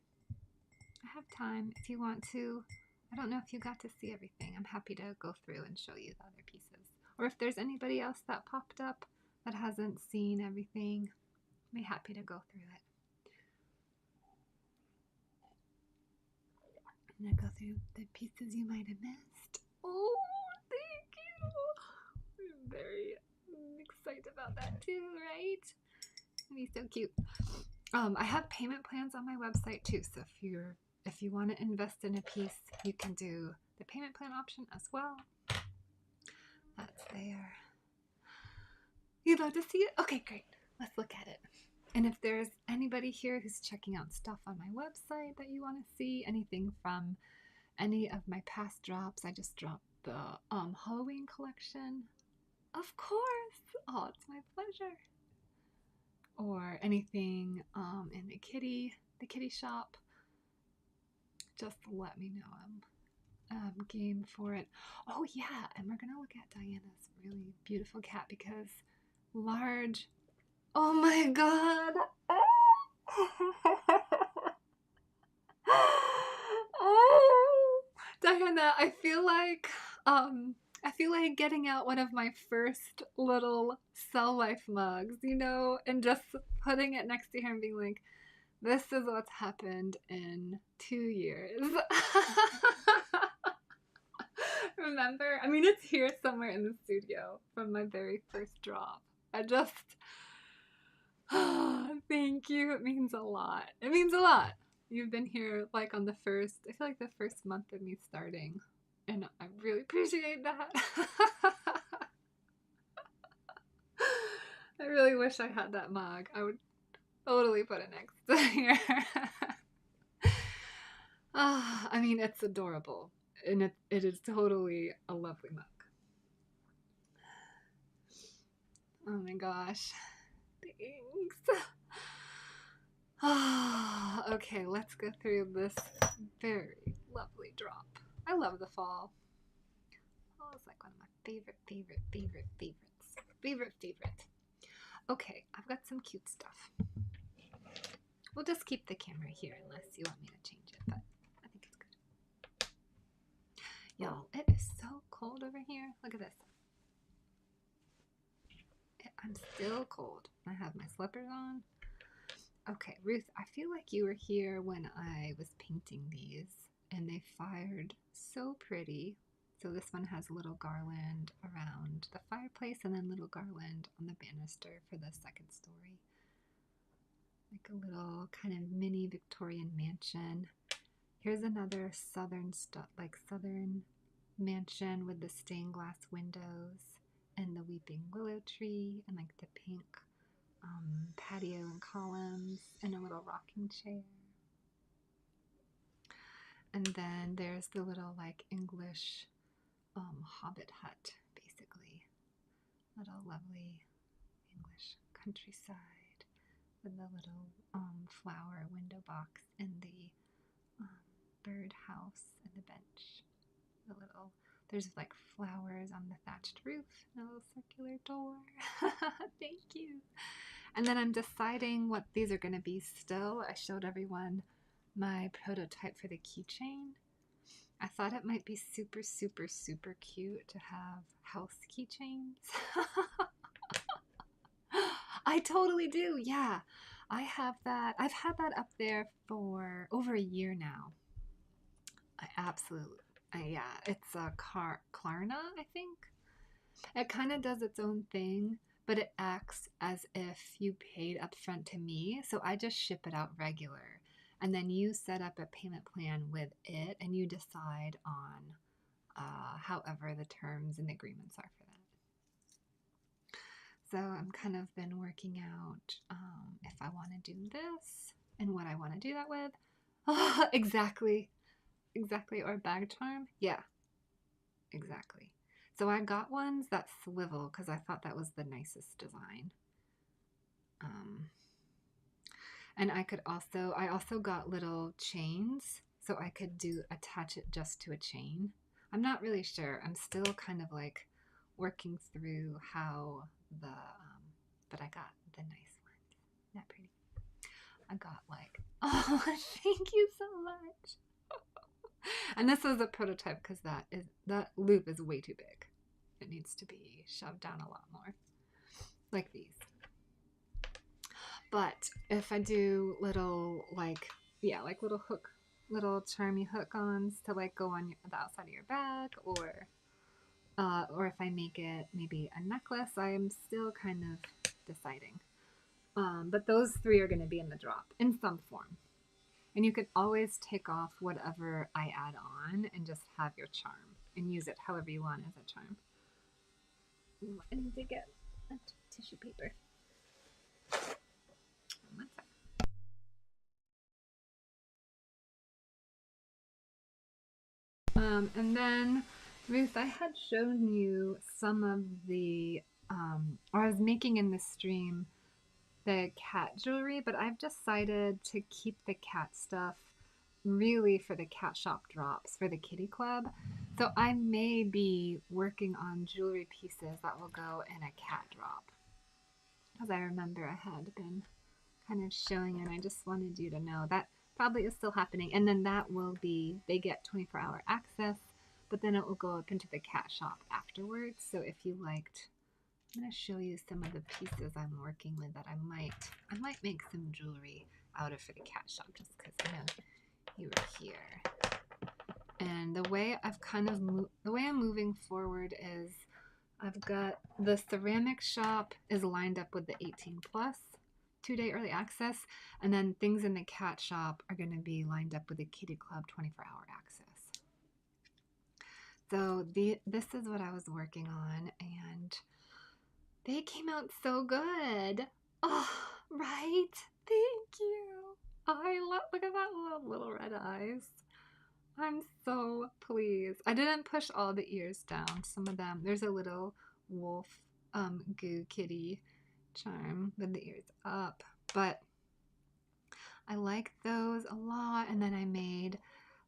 I have time if you want to I don't know if you got to see everything. I'm happy to go through and show you the other pieces. Or if there's anybody else that popped up that hasn't seen everything, I'd be happy to go through it. I'm going to go through the pieces you might have missed. Oh, thank you. I'm very excited about that too, right? It'll be so cute. I have payment plans on my website too, so if you want to invest in a piece, you can do the payment plan option as well. That's there. You'd love to see it? Okay, great. Let's look at it. And if there's anybody here who's checking out stuff on my website that you want to see, anything from any of my past drops, I just dropped the Halloween collection. Of course. Oh, it's my pleasure. Or anything in the kitty shop, just let me know. I'm game for it. Oh yeah, and we're gonna look at Diana's really beautiful cat because large. Oh my god. Oh, Diana, I feel like getting out one of my first little Cell Life mugs, you know, and just putting it next to her and being like, this is what's happened in 2 years. Remember? I mean, it's here somewhere in the studio from my very first drop. I just, thank you. It means a lot. It means a lot. You've been here like on the first, I feel like the first month of me starting. And I really appreciate that. I really wish I had that mug. I would totally put it next to here. I mean, it's adorable. And it is totally a lovely mug. Oh my gosh. Thanks. Okay, let's go through this very lovely drop. I love the fall. Fall is like one of my favorite. Okay, I've got some cute stuff. We'll just keep the camera here unless you want me to change it, but I think it's good. Y'all, it is so cold over here. Look at this. I'm still cold. I have my slippers on. Okay, Ruth, I feel like you were here when I was painting these, and they fired so pretty. So this one has a little garland around the fireplace and then little garland on the banister for the second story. Like a little kind of mini Victorian mansion. Here's another southern mansion with the stained glass windows and the weeping willow tree and like the pink patio and columns and a little rocking chair. And then there's the little like English hobbit hut, basically. Little lovely English countryside with the little flower window box and the bird house and the bench. There's like flowers on the thatched roof and a little circular door. Thank you. And then I'm deciding what these are going to be still. I showed everyone my prototype for the keychain. I thought it might be super cute to have house keychains. I totally do. Yeah, I have that. I've had that up there for over a year now. Yeah, it's a Klarna, I think. It kind of does its own thing, but it acts as if you paid upfront to me. So I just ship it out regular. And then you set up a payment plan with it and you decide on however the terms and agreements are for that. So I'm kind of been working out if I want to do this and what I want to do that with. Oh, exactly. Or bag charm. Yeah, exactly. So I got ones that swivel because I thought that was the nicest design. And I also got little chains so I could attach it just to a chain. I'm not really sure. I'm still kind of like working through how but I got the nice ones. Isn't that pretty? I got like, oh, thank you so much. And this is a prototype because that loop is way too big. It needs to be shoved down a lot more, like these. But if I do little like little little charmy hook-ons to like go on the outside of your bag, or if I make it maybe a necklace, I am still kind of deciding. But those three are going to be in the drop in some form. And you can always take off whatever I add on and just have your charm and use it however you want as a charm. Ooh, I need to get a tissue paper. One sec. And then, Ruth, I had shown you some of the, or I was making in the stream the cat jewelry, but I've decided to keep the cat stuff really for the cat shop drops for the kitty club. So I may be working on jewelry pieces that will go in a cat drop, because I remember I had been kind of showing it. I just wanted you to know that probably is still happening. And then that will be, they get 24-hour access, but then it will go up into the cat shop afterwards. So if you liked, I'm going to show you some of the pieces I'm working with that I might make some jewelry out of for the cat shop, just because I know you were here. And the way I've kind of the way I'm moving forward is I've got the ceramic shop is lined up with the 18 plus 2-day early access, and then things in the cat shop are going to be lined up with the kitty club 24-hour access. So this is what I was working on, and they came out so good. Oh, right? Thank you. Look at that little red eyes. I'm so pleased. I didn't push all the ears down. Some of them, there's a little wolf goo kitty charm with the ears up, but I like those a lot. And then I made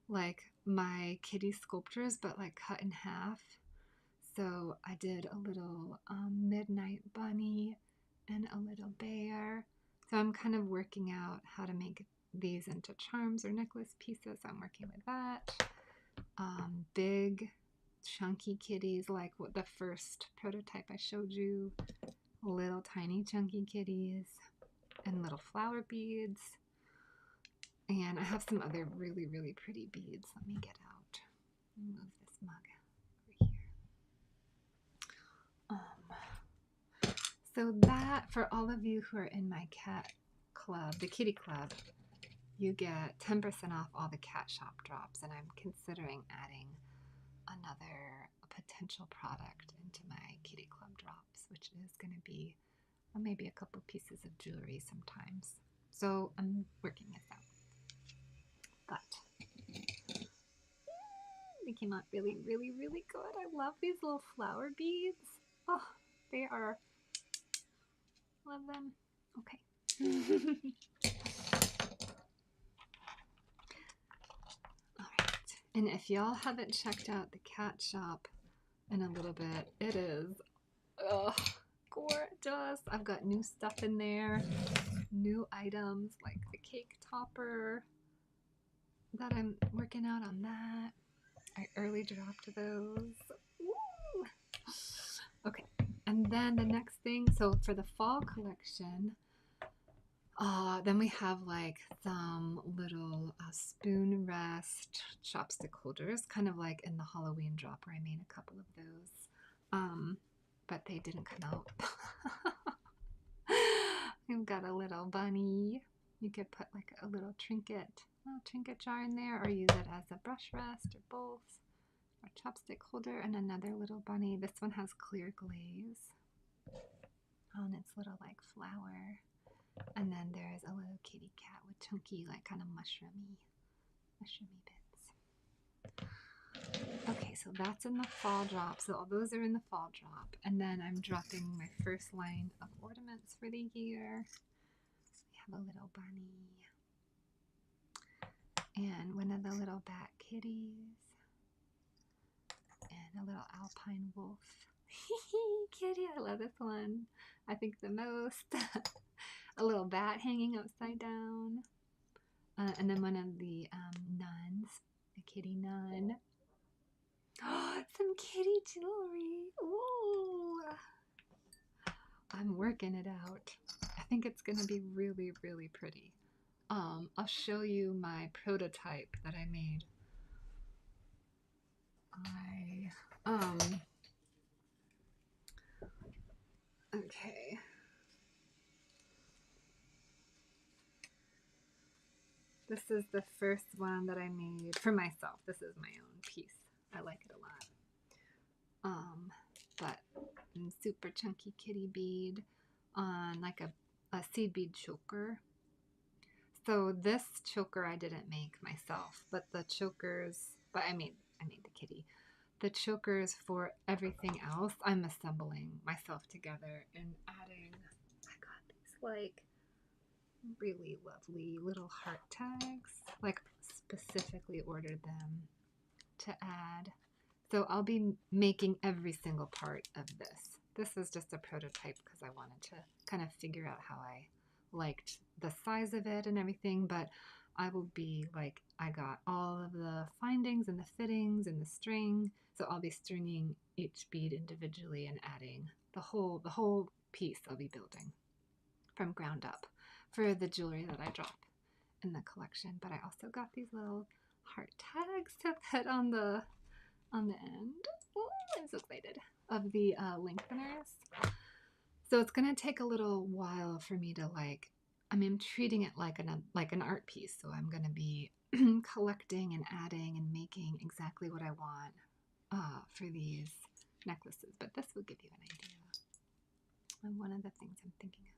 like my kitty sculptures, but like cut in half. So I did a little midnight bunny and a little bear. So I'm kind of working out how to make these into charms or necklace pieces. I'm working with that. Big chunky kitties, like what the first prototype I showed you. Little tiny chunky kitties and little flower beads. And I have some other really, really pretty beads. Let me get out and move this mug over here. So that, for all of you who are in my cat club, the kitty club, you get 10% off all the cat shop drops, and I'm considering adding another potential product into my kitty club drops, which is going to be maybe a couple pieces of jewelry sometimes. So I'm working this out. But they came out really, really, really good. I love these little flower beads. Oh, they are, love them. Okay. All right. And if y'all haven't checked out the cat shop in a little bit, it is gorgeous. I've got new stuff in there, new items like the cake topper that I'm working out on that. I early dropped those. Woo! Okay, and then the next thing, so for the fall collection, then we have like some little spoon rest chopstick holders, kind of like in the Halloween drop where I made a couple of those, but they didn't come out. We've got a little bunny. You could put like a little trinket jar in there, or use it as a brush rest, or both, or chopstick holder, and another little bunny. This one has clear glaze on its little like flower. And then there's a little kitty cat with chunky, like kind of mushroomy bits. Okay, so that's in the fall drop. So all those are in the fall drop. And then I'm dropping my first line of ornaments for the year. We have a little bunny and one of the little bat kitties and a little alpine wolf. Kitty, I love this one. I think the most. A little bat hanging upside down. And then one of the nuns a kitty nun. Some kitty jewelry. Ooh. I'm working it out. I think it's going to be really, really pretty. I'll show you my prototype that I made. Okay. This is the first one that I made for myself. This is my own piece. I like it a lot. But super chunky kitty bead on like a seed bead choker. So this choker I didn't make myself, but the chokers, but I made the kitty. The chokers for everything else, I'm assembling myself together and adding. I got these like really lovely little heart tags, like specifically ordered them to add. So I'll be making every single part of this. This is just a prototype because I wanted to kind of figure out how I liked the size of it and everything, but I will be like, I got all of the findings and the fittings and the string, so I'll be stringing each bead individually and adding the whole piece I'll be building from ground up for the jewelry that I drop in the collection. But I also got these little heart tags to put on the end. Oh, I'm so excited, of the lengtheners. So it's gonna take a little while for me to like. I mean, I'm treating it like an art piece. So I'm gonna be collecting and adding and making exactly what I want for these necklaces. But this will give you an idea of one of the things I'm thinking of.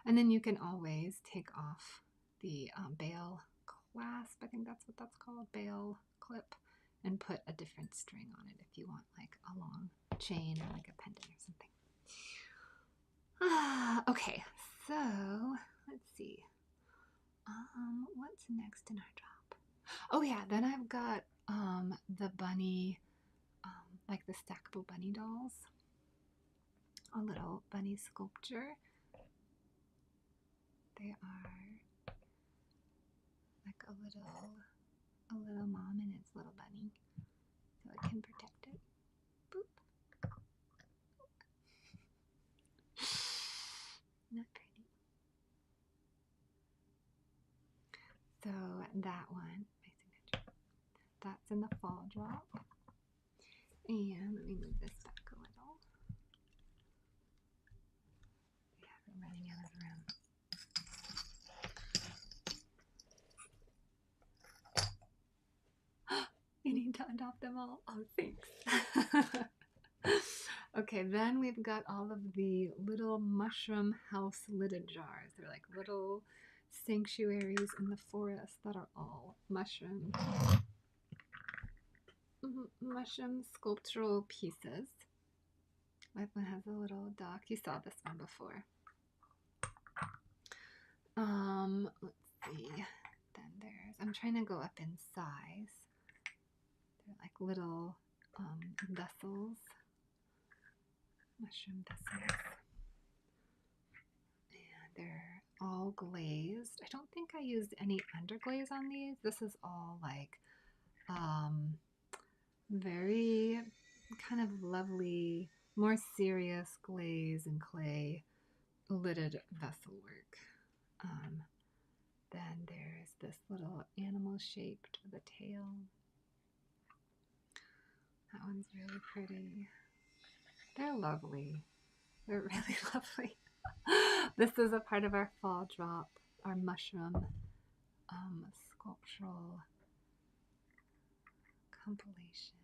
And then you can always take off the bail clasp. I think that's what that's called, bail clip, and put a different string on it if you want like a long chain or like a pendant or something. Okay, so let's see. What's next in our drop? Oh yeah, then I've got the bunny, like the stackable bunny dolls. A little bunny sculpture. They are like a little mom and its little bunny, so it can protect it. Boop. Not pretty. So that one, my signature, that's in the fall drop. And let me move this back a little. Yeah, I'm running out of room. You need to adopt them all. Oh, thanks. Okay, then we've got all of the little mushroom house lidded jars. They're like little sanctuaries in the forest that are all mushroom sculptural pieces. My one has a little dock. You saw this one before. Let's see. Then there's, I'm trying to go up in size. They're like little vessels, mushroom vessels. And they're all glazed. I don't think I used any underglaze on these. This is all like very kind of lovely, more serious glaze and clay lidded vessel work. Then there's this little animal shaped with a tail. That one's really pretty. They're lovely. They're really lovely. This is a part of our fall drop, our mushroom sculptural compilation.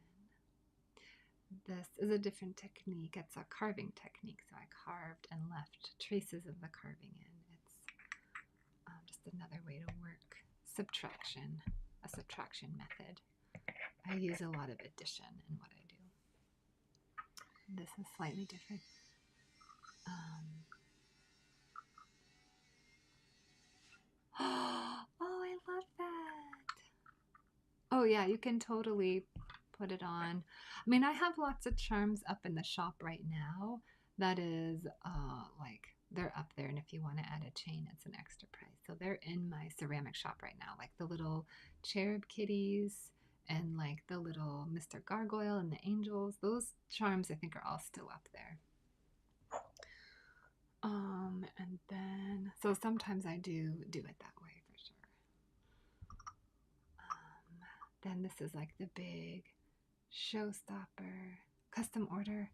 This is a different technique. It's a carving technique. So I carved and left traces of the carving in. It's just another way to work subtraction, a subtraction method. I use a lot of addition in what I do. This is slightly different. Oh, I love that. Oh yeah, you can totally put it on. I mean, I have lots of charms up in the shop right now that is like they're up there, and if you want to add a chain, it's an extra price. So they're in my ceramic shop right now, like the little cherub kitties and like the little Mr. Gargoyle and the angels. Those charms I think are all still up there. And then so sometimes I do it that way for sure. Then this is like the big showstopper custom order.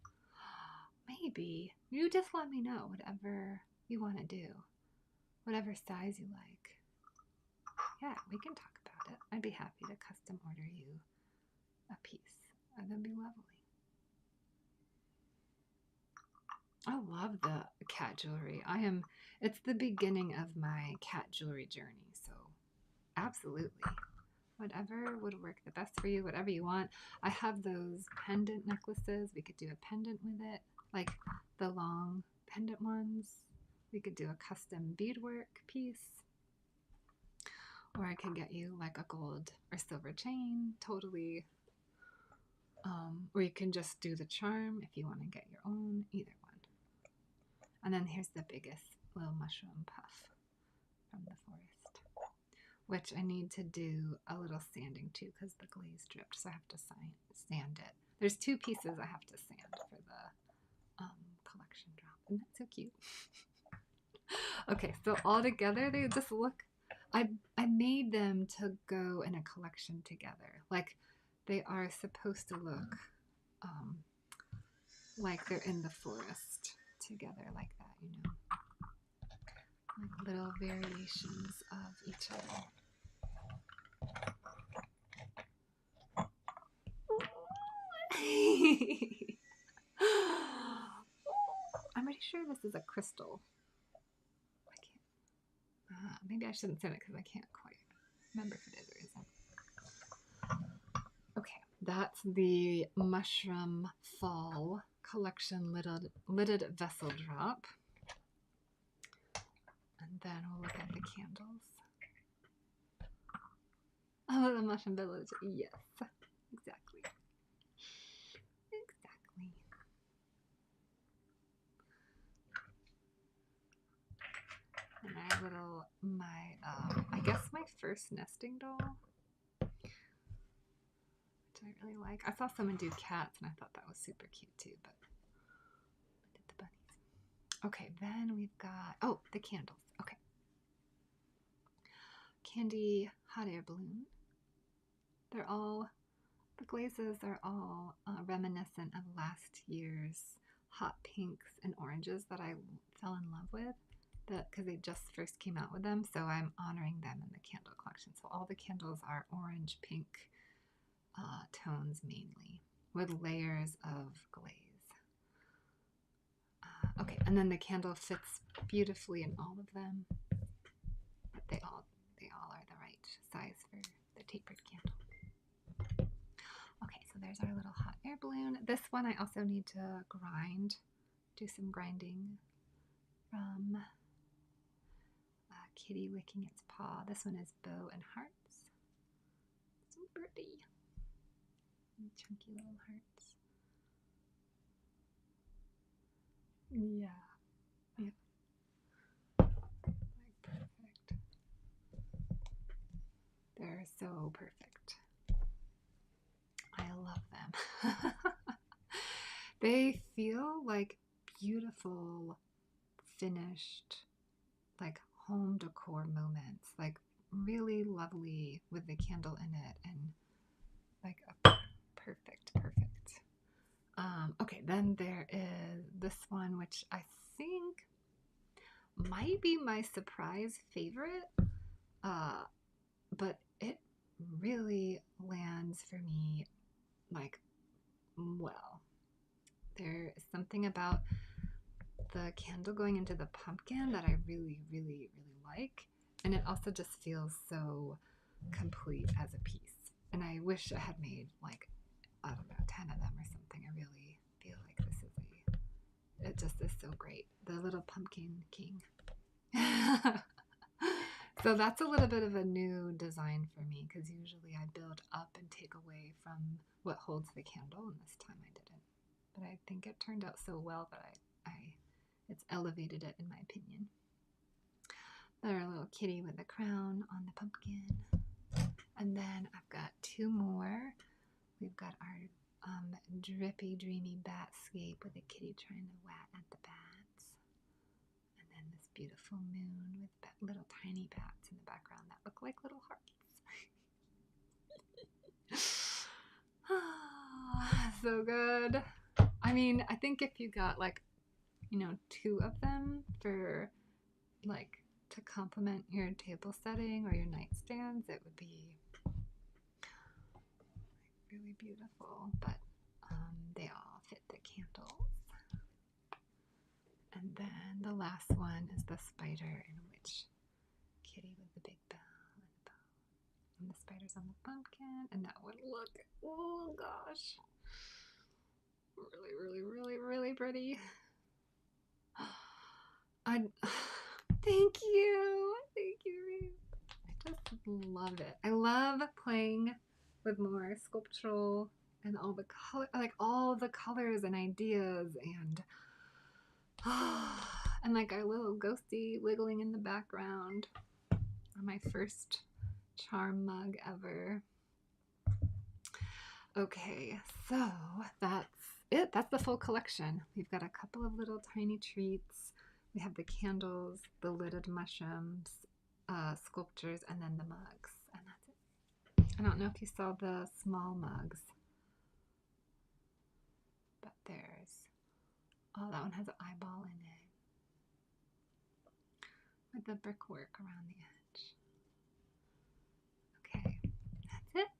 Maybe you just let me know whatever you want to do, whatever size you like. Yeah, we can talk about it. I'd be happy to custom order you a piece. That'd be lovely. I love the cat jewelry. It's the beginning of my cat jewelry journey. So absolutely. Whatever would work the best for you, whatever you want. I have those pendant necklaces. We could do a pendant with it, like the long pendant ones. We could do a custom beadwork piece. Or I could get you like a gold or silver chain, totally. Or you can just do the charm if you want to get your own, either one. And then here's the biggest little mushroom puff from the forest, which I need to do a little sanding too because the glaze dripped, so I have to sand it. There's 2 pieces I have to sand for the collection drop. Isn't that so cute? Okay, so all together they just look, I made them to go in a collection together. Like they are supposed to look like they're in the forest together like that, you know. Like little variations of each other. I'm pretty sure this is a crystal. I can't. Maybe I shouldn't say it because I can't quite remember if it is or isn't. Okay, that's the Mushroom Fall Collection lidded vessel drop. And then we'll look at the candles. Oh, the Mushroom Village. Yes, exactly. Exactly. And I guess my first nesting doll, which I really like. I saw someone do cats and I thought that was super cute too, but I did the bunnies. Okay, then we've got, the candles. Okay. Candy hot air balloon. The glazes are all reminiscent of last year's hot pinks and oranges that I fell in love with because they just first came out with them, so I'm honoring them in the candle collection. So all the candles are orange pink tones mainly with layers of glaze. Okay, and then the candle fits beautifully in all of them. They all are the right size for the tapered candle. Okay, so there's our little hot air balloon. This one I also need to do some grinding from Kitty licking its paw. This one is bow and hearts. So pretty. And chunky little hearts. Yeah. Like perfect. They're so perfect. I love them. They feel like beautiful, finished, like home decor moments, like really lovely with the candle in it and like a perfect. Okay, then there is this one, which I think might be my surprise favorite, but it really lands for me like well. There is something about the candle going into the pumpkin that I really like, and it also just feels so complete as a piece. And I wish I had made like, I don't know, 10 of them or something. I really feel like this is it just is so great. The little pumpkin king. So that's a little bit of a new design for me because usually I build up and take away from what holds the candle, and this time I didn't. But I think it turned out so well that I It's elevated it, in my opinion. Our little kitty with a crown on the pumpkin. And then I've got two more. We've got our drippy, dreamy batscape with a kitty trying to whack at the bats. And then this beautiful moon with little tiny bats in the background that look like little hearts. So good. I mean, I think if you got like, you know, two of them for like to complement your table setting or your nightstands, it would be really beautiful. But they all fit the candles. And then the last one is the spider in which kitty with the big bell and the bow. And the spider's on the pumpkin, and that would look, oh gosh, really, really, really, really pretty. Thank you, Ruth. I just love it. I love playing with more sculptural and all the color, like all the colors and ideas, and like our little ghosty wiggling in the background. My first charm mug ever. Okay, so that's it. That's the full collection. We've got a couple of little tiny treats. We have the candles, the lidded mushrooms, sculptures, and then the mugs. And that's it. I don't know if you saw the small mugs, but there's, oh, that one has an eyeball in it with the brickwork around the edge. Okay, that's it.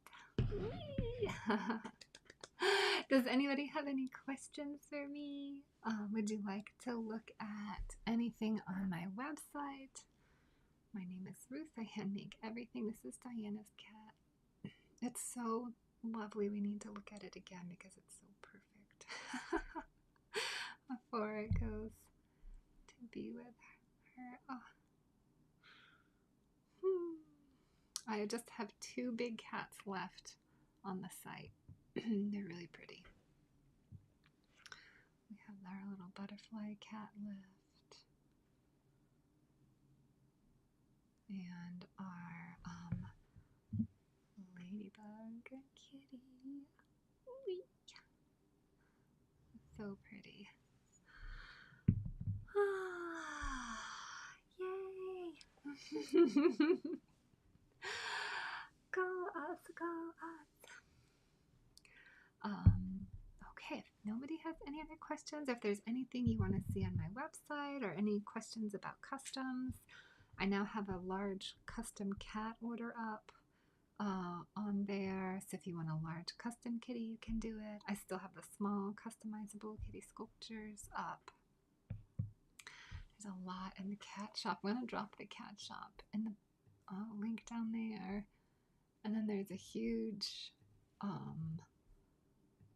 Does anybody have any questions for me? Would you like to look at anything on my website? My name is Ruth. I hand make everything. This is Diana's cat. It's so lovely. We need to look at it again because it's so perfect before it goes to be with her. Oh. I just have two big cats left on the site. They're really pretty. We have our little butterfly cat left. And our ladybug kitty. So pretty. Yay! Go us, go us. Okay, if nobody has any other questions, if there's anything you want to see on my website or any questions about customs, I now have a large custom cat order up on there. So if you want a large custom kitty, you can do it. I still have the small customizable kitty sculptures up. There's a lot in the cat shop. I'm going to drop the cat shop in the link down there. And then there's a huge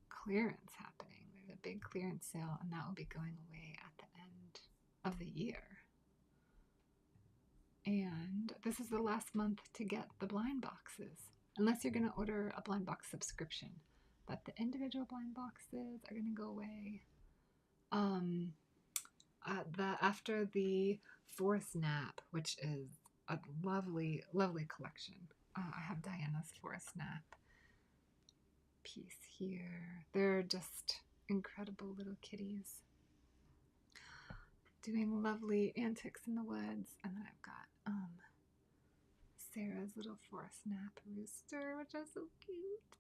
clearance happening. There's a big clearance sale, and that will be going away at the end of the year. And this is the last month to get the blind boxes, unless you're going to order a blind box subscription. But the individual blind boxes are going to go away after the Forest Nap, which is a lovely, lovely collection. I have Diana's Forest Nap piece here. They're just incredible little kitties doing lovely antics in the woods. And then I've got Sarah's little Forest Nap rooster, which is so cute.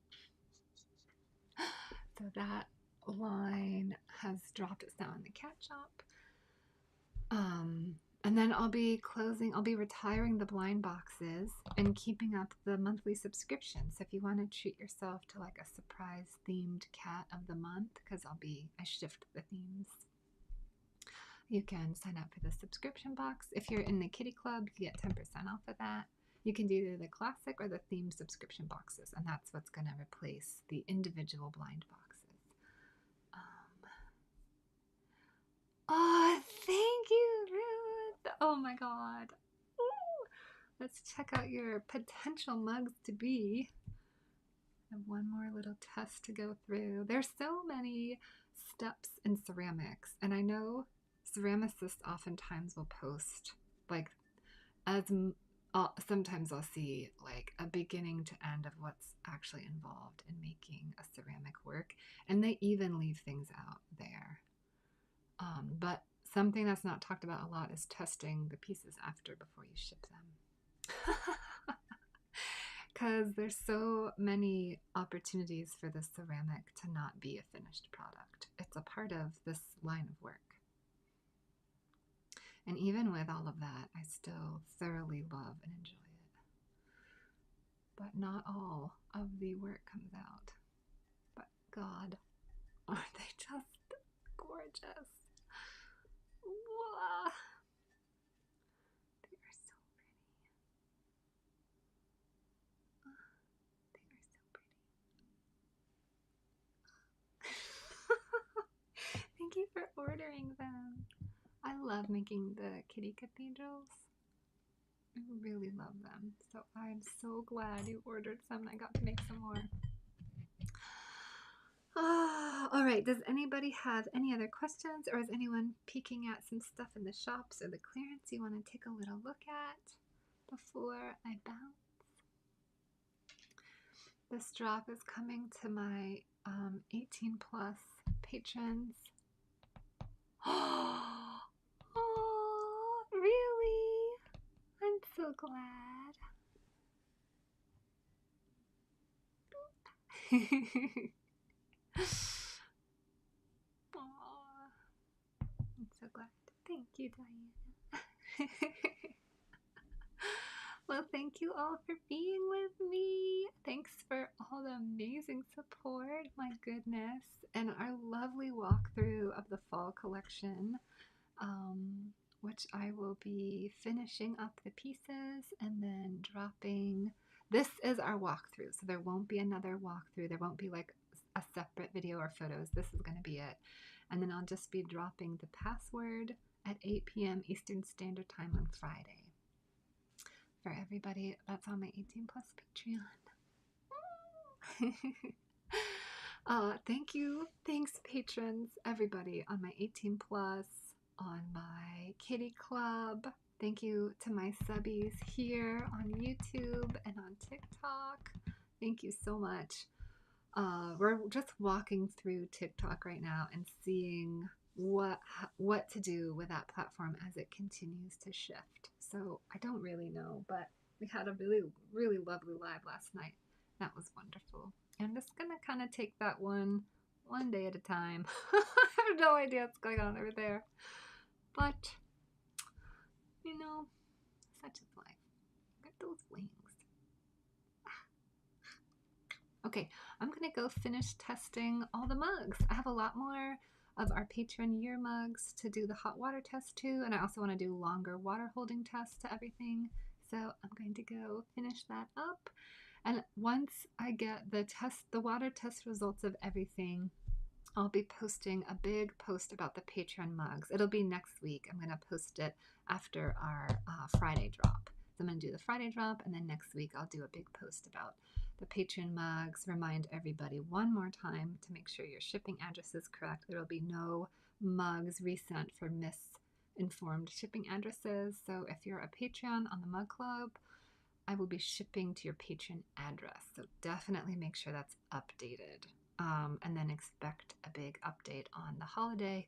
So that line has dropped. It's now in the cat shop. And then I'll be retiring the blind boxes and keeping up the monthly subscription. So if you want to treat yourself to like a surprise themed cat of the month, because I shift the themes, you can sign up for the subscription box. If you're in the kitty club, you get 10% off of that. You can do either the classic or the themed subscription boxes, and that's what's going to replace the individual blind boxes. Oh, thank you, Ruth. Oh my God. Ooh. Let's check out your potential mugs to be. I have one more little test to go through. There's so many steps in ceramics, and I know ceramicists oftentimes will post like sometimes I'll see like a beginning to end of what's actually involved in making a ceramic work, and they even leave things out there. But something that's not talked about a lot is testing the pieces after before you ship them. Because there's so many opportunities for the ceramic to not be a finished product. It's a part of this line of work. And even with all of that, I still thoroughly love and enjoy it. But not all of the work comes out. But God, aren't they just gorgeous? Wow. They are so pretty. They are so pretty. Thank you for ordering them. I love making the kitty cathedrals. I really love them. So I'm so glad you ordered some and I got to make some more. All right, does anybody have any other questions, or is anyone peeking at some stuff in the shops or the clearance you want to take a little look at before I bounce? This drop is coming to my 18 plus patrons. Oh, really? I'm so glad. Oh, I'm so glad. Thank you, Diana. Well, thank you all for being with me. Thanks for all the amazing support. My goodness. And our lovely walkthrough of the fall collection, which I will be finishing up the pieces and then dropping. This is our walkthrough, so there won't be another walkthrough. There won't be like a separate video or photos. This is going to be it. And then I'll just be dropping the password at 8 p.m. Eastern Standard Time on Friday. For everybody that's on my 18 plus Patreon. Thank you. Thanks, patrons. Everybody on my 18 plus, on my kitty club. Thank you to my subbies here on YouTube and on TikTok. Thank you so much. We're just walking through TikTok right now and seeing what to do with that platform as it continues to shift. So I don't really know, but we had a really, really lovely live last night. That was wonderful. I'm just gonna kind of take that one day at a time. I have no idea what's going on over there, but you know, such is life. Look at those wings. Okay, I'm gonna go finish testing all the mugs. I have a lot more of our patron year mugs to do the hot water test to, and I also want to do longer water holding tests to everything. So I'm going to go finish that up. And once I get the water test results of everything, I'll be posting a big post about the Patreon mugs. It'll be next week. I'm going to post it after our Friday drop. So I'm going to do the Friday drop, and then next week I'll do a big post about the Patreon mugs. Remind everybody one more time to make sure your shipping address is correct. There will be no mugs resent for misinformed shipping addresses. So if you're a Patreon on the Mug Club, I will be shipping to your Patreon address. So definitely make sure that's updated. And then expect a big update on the holiday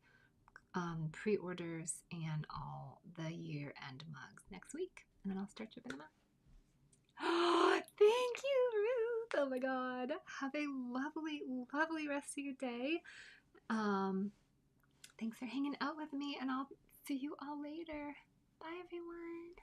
pre-orders and all the year-end mugs next week. And then I'll start shipping them out. Oh, thank you, Ruth. Oh my God. Have a lovely, lovely rest of your day. Thanks for hanging out with me, and I'll see you all later. Bye, everyone.